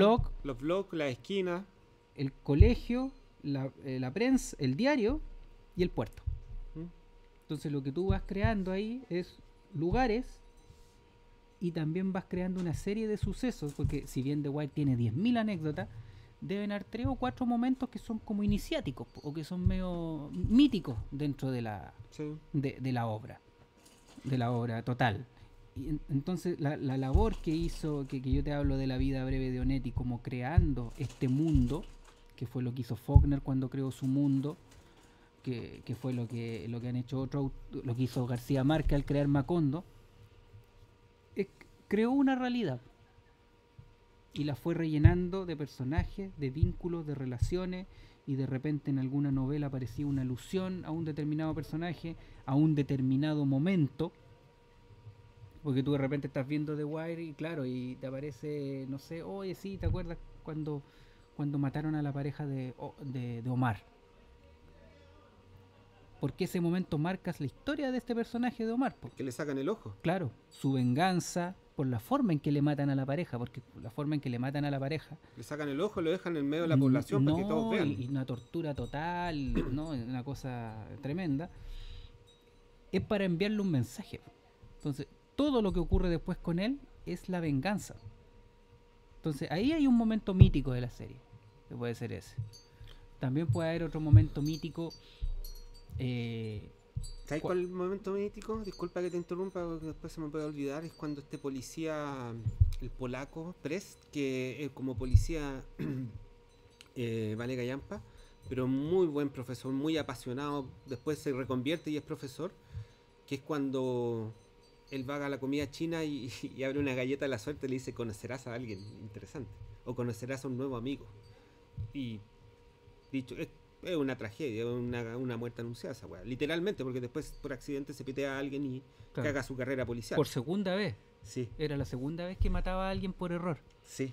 los blogs, la esquina, el colegio, la prensa, el diario y el puerto. Entonces lo que tú vas creando ahí es lugares y también vas creando una serie de sucesos, porque si bien The Wire tiene 10.000 anécdotas, deben haber 3 o 4 momentos que son como iniciáticos o que son medio míticos dentro de la, sí, de la obra total. Y entonces la labor que hizo, que yo te hablo de La vida breve de Onetti, como creando este mundo, que fue lo que hizo Faulkner cuando creó su mundo, que fue lo que han hecho otros, lo que hizo García Márquez al crear Macondo, creó una realidad y la fue rellenando de personajes, de vínculos, de relaciones, y de repente en alguna novela aparecía una alusión a un determinado personaje, a un determinado momento, porque tú de repente estás viendo The Wire y claro, y te aparece, no sé, oye, sí, ¿te acuerdas cuando mataron a la pareja de Omar? Porque ese momento marcas la historia de este personaje de Omar, po. que le sacan el ojo. Claro, su venganza por la forma en que le matan a la pareja, porque la forma en que le matan a la pareja, Le sacan el ojo, lo dejan en medio de la población para que todos vean. y una tortura total, ¿no? Una cosa tremenda, es para enviarle un mensaje. Entonces, todo lo que ocurre después con él es la venganza. Entonces, ahí hay un momento mítico de la serie, que puede ser ese. También puede haber otro momento mítico. ¿Sabes cuál es el momento mítico? Disculpa que te interrumpa porque después se me puede olvidar. Es cuando este policía, el polaco, Prest, que como policía vale gallampa, pero muy buen profesor, muy apasionado, después se reconvierte y es profesor, que es cuando él va a la comida china y abre una galleta de la suerte y le dice: conocerás a alguien interesante o conocerás a un nuevo amigo. Y dicho, es una tragedia, una muerte anunciada esa weá, literalmente, porque después por accidente se pitea a alguien y Claro. caga su carrera policial. Por segunda vez. Sí, Era la segunda vez que mataba a alguien por error. sí.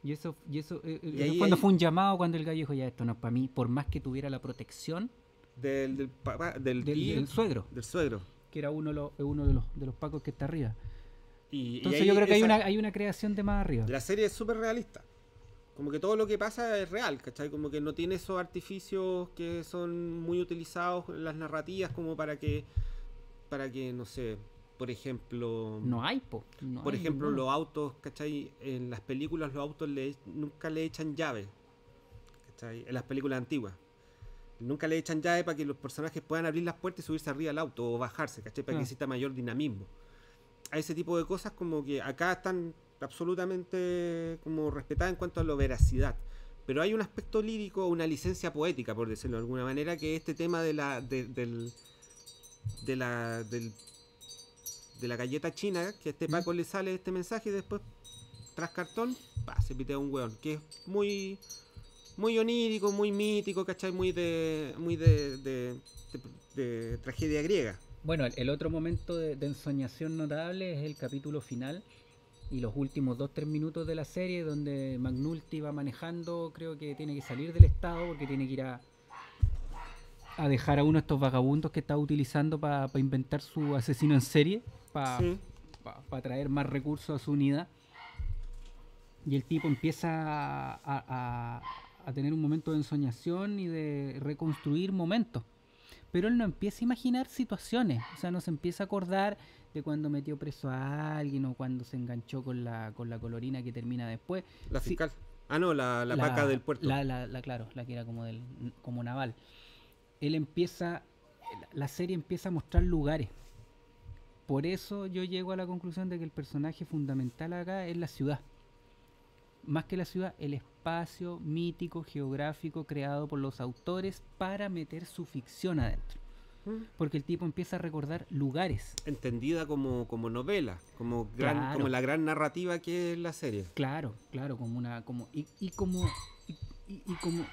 Y eso ahí- cuando ahí- fue un llamado, cuando el gallo dijo: ya, esto no es para mí, por más que tuviera la protección Del papá, del tío, del suegro, del suegro. que era uno de los pacos que está arriba. Y Entonces ahí yo creo que esa- hay una creación de más arriba. la serie es súper realista. Como que todo lo que pasa es real, ¿cachai? Como que no tiene esos artificios que son muy utilizados en las narrativas como para que, no sé, por ejemplo... No hay, po. No Por hay ejemplo, ninguno. los autos, ¿cachai? En las películas los autos nunca le echan llave, ¿cachai? En las películas antiguas. Nunca le echan llave para que los personajes puedan abrir las puertas y subirse arriba del auto o bajarse, ¿cachai? Para que exista mayor dinamismo. A ese tipo de cosas como que acá están absolutamente como respetadas en cuanto a la veracidad. Pero hay un aspecto lírico, una licencia poética, por decirlo de alguna manera, que es este tema de la galleta china, que a este Paco le sale este mensaje y después, tras cartón, se pitea un hueón, que es muy onírico, muy mítico, ¿cachai? Muy de tragedia griega. Bueno, el otro momento de ensoñación notable es el capítulo final y los últimos 2-3 minutos de la serie, donde McNulty va manejando, creo que tiene que salir del estado porque tiene que ir a dejar a uno de estos vagabundos que está utilizando para inventar su asesino en serie, para Sí. traer más recursos a su unidad. Y el tipo empieza a tener un momento de ensoñación y de reconstruir momentos. Pero él no empieza a imaginar situaciones, o sea, no se empieza a acordar de cuando metió preso a alguien o cuando se enganchó con la colorina que termina después. La Sí, fiscal. Ah, no, la vaca del puerto. claro, la que era como naval. Él empieza, la serie empieza a mostrar lugares. Por eso yo llego a la conclusión de que el personaje fundamental acá es la ciudad. Más que la ciudad, el espacio mítico, geográfico creado por los autores para meter su ficción adentro. Porque el tipo empieza a recordar lugares. Entendida como novela, como Claro. la gran narrativa que es la serie. Claro,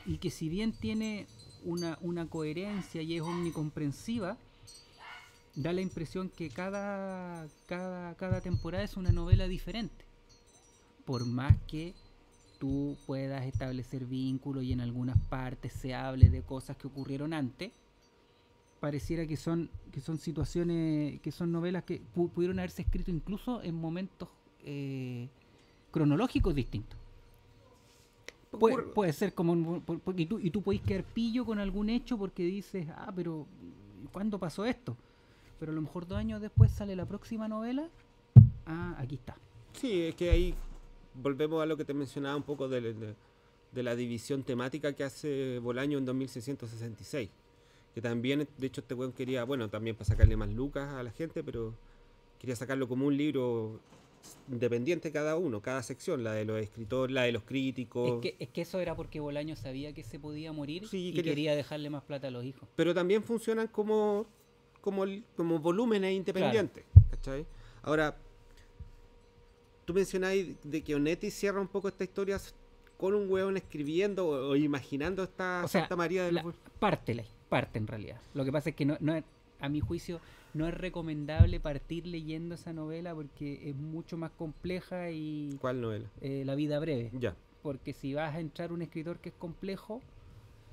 y que si bien tiene una coherencia y es omnicomprensiva, da la impresión que cada temporada es una novela diferente. Por más que tú puedas establecer vínculos y en algunas partes se hable de cosas que ocurrieron antes, pareciera que son situaciones, que son novelas que pudieron haberse escrito incluso en momentos cronológicos distintos. Puede ser como y tú podés quedar pillo con algún hecho porque dices, pero ¿cuándo pasó esto? Pero a lo mejor 2 años después sale la próxima novela. Aquí está. Sí, es que ahí volvemos a lo que te mencionaba un poco de la división temática que hace Bolaño en 2666. Que también, de hecho, este weón quería, bueno, también para sacarle más lucas a la gente, pero quería sacarlo como un libro independiente cada uno, cada sección, la de los escritores, la de los críticos. Es que eso era porque Bolaño sabía que se podía morir, sí, y quería dejarle más plata a los hijos. Pero también funcionan como volúmenes independientes, claro. ¿Cachai? Ahora, tú mencionáis de que Onetti cierra un poco esta historia con un hueón escribiendo o imaginando esta Santa María de los... Parte en realidad. Lo que pasa es que no es, a mi juicio no es recomendable partir leyendo esa novela porque es mucho más compleja y... ¿Cuál novela? La vida breve. Ya. Porque si vas a entrar un escritor que es complejo,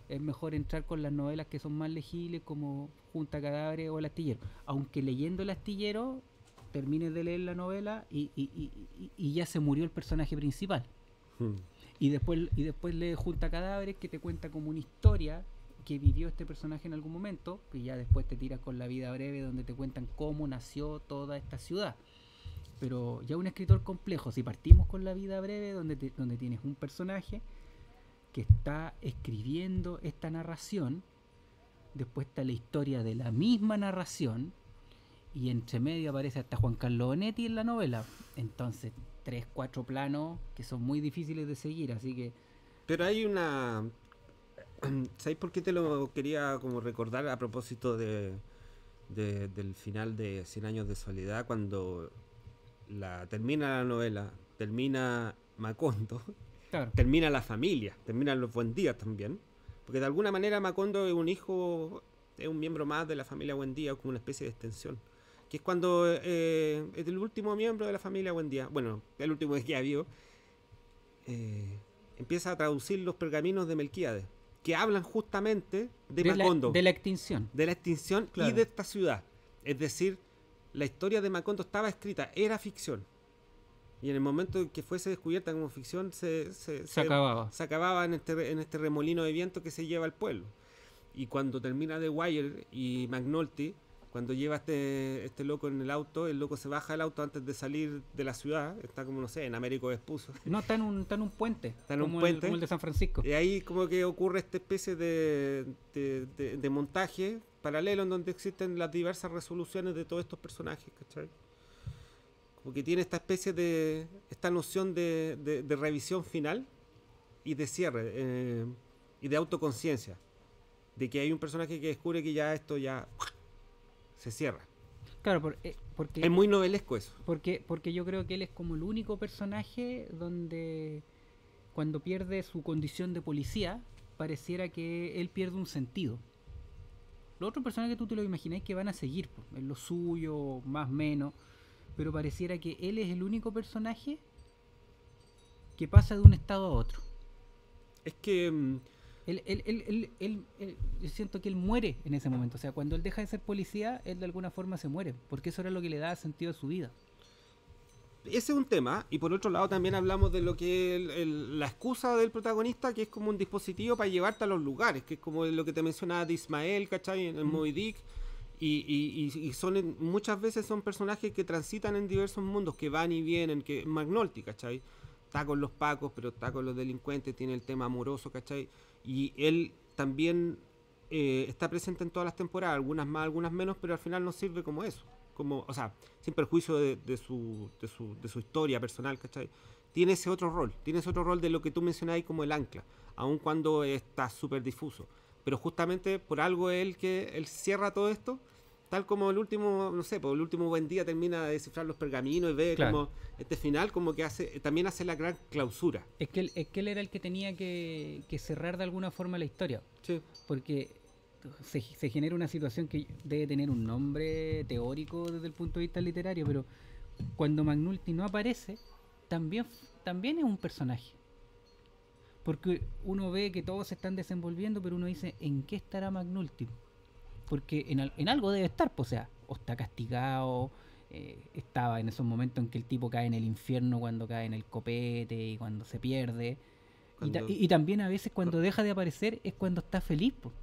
es mejor entrar con las novelas que son más legibles como Junta Cadáveres o El Astillero. Aunque leyendo El Astillero termines de leer la novela y ya se murió el personaje principal. Y después lees Junta Cadáveres, que te cuenta como una historia que vivió este personaje en algún momento, que ya después te tiras con La vida breve, donde te cuentan cómo nació toda esta ciudad. Pero ya un escritor complejo, si partimos con La vida breve, donde tienes un personaje que está escribiendo esta narración, después está la historia de la misma narración, y entre medio aparece hasta Juan Carlos Onetti en la novela. Entonces, 3, 4 planos que son muy difíciles de seguir, así que... Pero hay una... ¿Sabéis por qué te lo quería como recordar a propósito del final de 100 años de soledad? Cuando termina la novela, termina Macondo, claro. Termina la familia, terminan los Buendía también, porque de alguna manera Macondo es un hijo, es un miembro más de la familia Buendía, como una especie de extensión, que es cuando es el último miembro de la familia Buendía, bueno, el último que ha habido, empieza a traducir los pergaminos de Melquíades, que hablan justamente de Macondo. De la extinción. De la extinción, claro. Y de esta ciudad. Es decir, la historia de Macondo estaba escrita, era ficción. Y en el momento en que fuese descubierta como ficción, se acababa en este remolino de viento que se lleva al pueblo. Y cuando termina The Wire y McNulty, cuando lleva este loco en el auto, el loco se baja del auto antes de salir de la ciudad, está como, no sé, en Américo Vespucio. No, está en un puente. Está en un puente. Como el de San Francisco. Y ahí como que ocurre esta especie de montaje paralelo en donde existen las diversas resoluciones de todos estos personajes, ¿cachai? Como que tiene esta especie esta noción de revisión final y de cierre, y de autoconciencia. De que hay un personaje que descubre que ya esto ya... se cierra. Claro, porque es muy novelesco eso. Porque yo creo que él es como el único personaje donde cuando pierde su condición de policía pareciera que él pierde un sentido. Los otros personajes tú te lo imagináis que van a seguir en lo suyo, más o menos, pero pareciera que él es el único personaje que pasa de un estado a otro. Es que... yo siento que él muere en ese momento. O sea, cuando él deja de ser policía, él de alguna forma se muere, porque eso era lo que le daba sentido a su vida. Ese es un tema, y por otro lado también hablamos de lo que la excusa del protagonista, que es como un dispositivo para llevarte a los lugares, que es como lo que te mencionaba de Ismael, ¿cachai? En Moby Dick, y muchas veces son personajes que transitan en diversos mundos, que van y vienen, que McNulty, ¿cachai? Está con los pacos, pero está con los delincuentes, tiene el tema amoroso, ¿cachai? Y él también está presente en todas las temporadas, algunas más, algunas menos, pero al final nos sirve como eso. O sea, sin perjuicio de su historia personal, ¿cachai? Tiene ese otro rol de lo que tú mencionabas como el ancla, aun cuando está súper difuso. Pero justamente por algo él cierra todo esto, tal como el último, no sé, el último Buen Día termina de descifrar los pergaminos y ve como este final, como que también hace la gran clausura. Es que él era el que tenía que cerrar de alguna forma la historia. Sí. Porque se genera una situación que debe tener un nombre teórico desde el punto de vista literario, pero cuando McNulty no aparece, también es un personaje. Porque uno ve que todos se están desenvolviendo, pero uno dice, ¿en qué estará McNulty? Porque en algo debe estar, pues, o sea, o está castigado, estaba en esos momentos en que el tipo cae en el infierno cuando cae en el copete y cuando se pierde. Y también a veces cuando deja de aparecer es cuando está feliz, pues,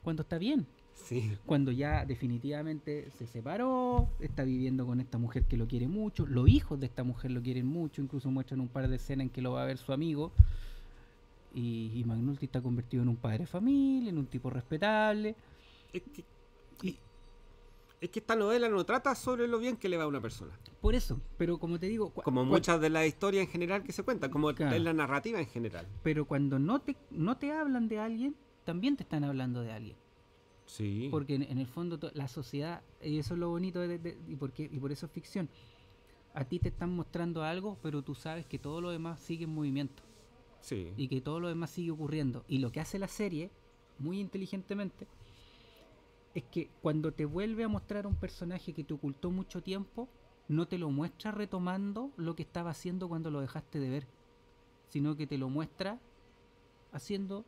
cuando está bien. Sí. Cuando ya definitivamente se separó, está viviendo con esta mujer que lo quiere mucho, los hijos de esta mujer lo quieren mucho, incluso muestran un par de escenas en que lo va a ver su amigo, y McNulty está convertido en un padre de familia, en un tipo respetable. Es que esta novela no trata sobre lo bien que le va a una persona. Por eso, pero como te digo... Como muchas de las historias en general que se cuentan, como Claro. es la narrativa en general. Pero cuando no te hablan de alguien, también te están hablando de alguien. Sí. Porque en el fondo la sociedad, y eso es lo bonito y por eso es ficción, a ti te están mostrando algo, pero tú sabes que todo lo demás sigue en movimiento Sí. y que todo lo demás sigue ocurriendo. Y lo que hace la serie, muy inteligentemente, es que cuando te vuelve a mostrar un personaje que te ocultó mucho tiempo, no te lo muestra retomando lo que estaba haciendo cuando lo dejaste de ver, sino que te lo muestra haciendo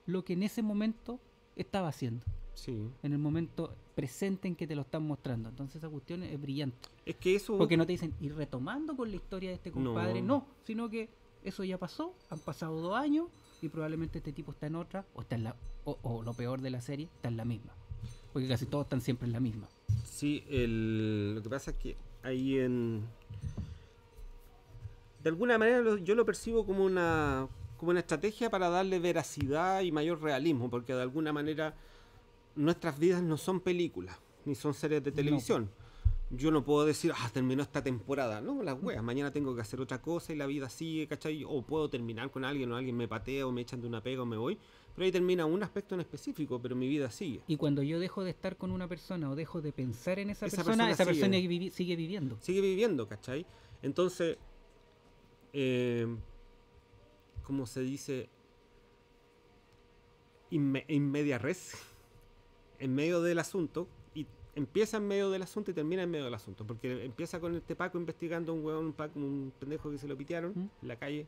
lo que en ese momento estaba haciendo, Sí. en el momento presente en que te lo están mostrando. Entonces esa cuestión es brillante, Es que eso... porque no te dicen ir retomando con la historia de este compadre, No. no, sino que eso ya pasó, han pasado 2 años y probablemente este tipo está en otra, o está en la, o lo peor de la serie, está en la misma, porque casi todos están siempre en la misma. Sí, lo que pasa es que ahí de alguna manera yo lo percibo como una estrategia para darle veracidad y mayor realismo, porque de alguna manera nuestras vidas no son películas, ni son series de televisión. Yo no puedo decir, terminó esta temporada. No, las weas, mañana tengo que hacer otra cosa y la vida sigue, ¿cachai? O puedo terminar con alguien, o alguien me patea, o me echan de una pega, o me voy. Pero ahí termina un aspecto en específico, pero mi vida sigue. Y cuando yo dejo de estar con una persona o dejo de pensar en esa Esa persona persona sigue viviendo. Sigue viviendo, ¿cachai? Entonces, ¿cómo se dice? In media res, en medio del asunto, y empieza en medio del asunto y termina en medio del asunto, porque empieza con este Paco investigando a un huevón, un pendejo que se lo pitearon en la calle,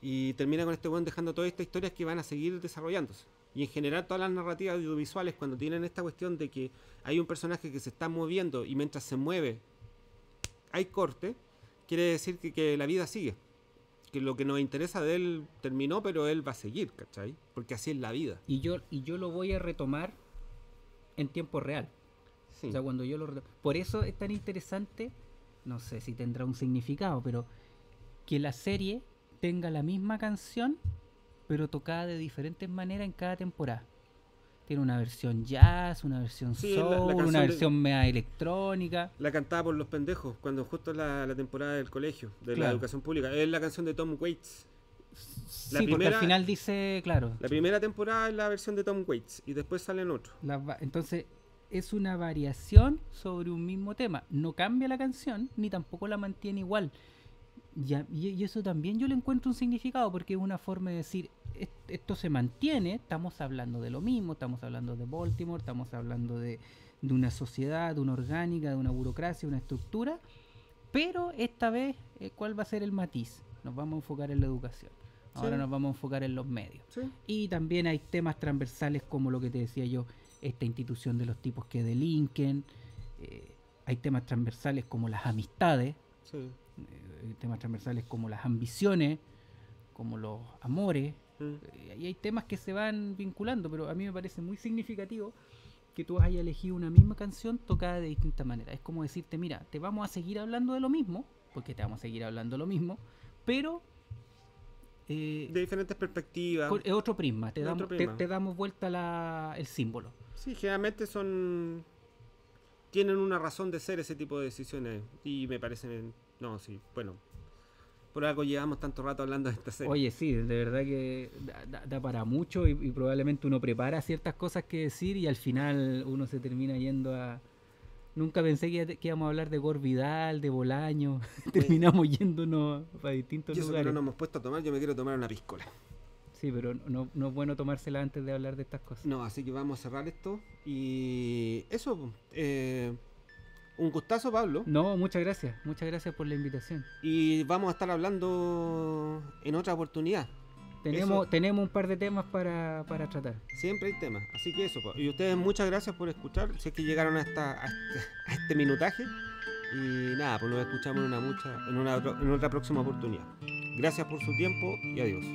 y termina con este huevón dejando todas estas historias que van a seguir desarrollándose. Y en general todas las narrativas audiovisuales, cuando tienen esta cuestión de que hay un personaje que se está moviendo y mientras se mueve hay corte, quiere decir que la vida sigue. Que lo que nos interesa de él terminó, pero él va a seguir, ¿cachai? Porque así es la vida. Y yo lo voy a retomar en tiempo real. Sí. O sea, cuando yo por eso es tan interesante, no sé si tendrá un significado, pero que la serie tenga la misma canción, pero tocada de diferentes maneras en cada temporada. Tiene una versión jazz, una versión soul, una versión media electrónica. La cantaba por los pendejos, cuando justo la temporada del colegio, de Claro. la educación pública. Es la canción de Tom Waits. Sí, porque al final dice, claro. La primera temporada es la versión de Tom Waits y después salen otros. Entonces, es una variación sobre un mismo tema. No cambia la canción, ni tampoco la mantiene igual. Y eso también yo le encuentro un significado, porque es una forma de decir, esto se mantiene, estamos hablando de lo mismo, estamos hablando de Baltimore, estamos hablando de una sociedad, de una orgánica, de una burocracia, una estructura, pero esta vez, ¿cuál va a ser el matiz? Nos vamos a enfocar en la educación. Ahora nos vamos a enfocar en los medios. Sí. Y también hay temas transversales como lo que te decía yo, esta institución de los tipos que delinquen. Hay temas transversales como las amistades. Sí. Temas transversales como las ambiciones, como los amores. Y hay temas que se van vinculando, pero a mí me parece muy significativo que tú hayas elegido una misma canción tocada de distintas maneras. Es como decirte, mira, te vamos a seguir hablando de lo mismo, porque te vamos a seguir hablando de lo mismo, pero de diferentes perspectivas. Es otro prisma, te prisma. Te damos vuelta el símbolo. Sí, generalmente tienen una razón de ser ese tipo de decisiones y me parecen... No, sí, bueno, por algo llevamos tanto rato hablando de esta serie. Oye, sí, de verdad que da para mucho y probablemente uno prepara ciertas cosas que decir y al final uno se termina yendo a... Nunca pensé que íbamos a hablar de Gore Vidal, de Bolaño. Terminamos yéndonos para distintos y eso lugares. Que no nos hemos puesto a tomar, yo me quiero tomar una piscola. Sí, pero no es bueno tomársela antes de hablar de estas cosas. No, así que vamos a cerrar esto y eso... Un gustazo, Pablo. No, muchas gracias por la invitación. Y vamos a estar hablando en otra oportunidad. Tenemos un par de temas para tratar. Siempre hay temas, así que eso. Y ustedes muchas gracias por escuchar, si es que llegaron a este minutaje. Y nada, pues nos escuchamos en otra próxima oportunidad. Gracias por su tiempo y adiós.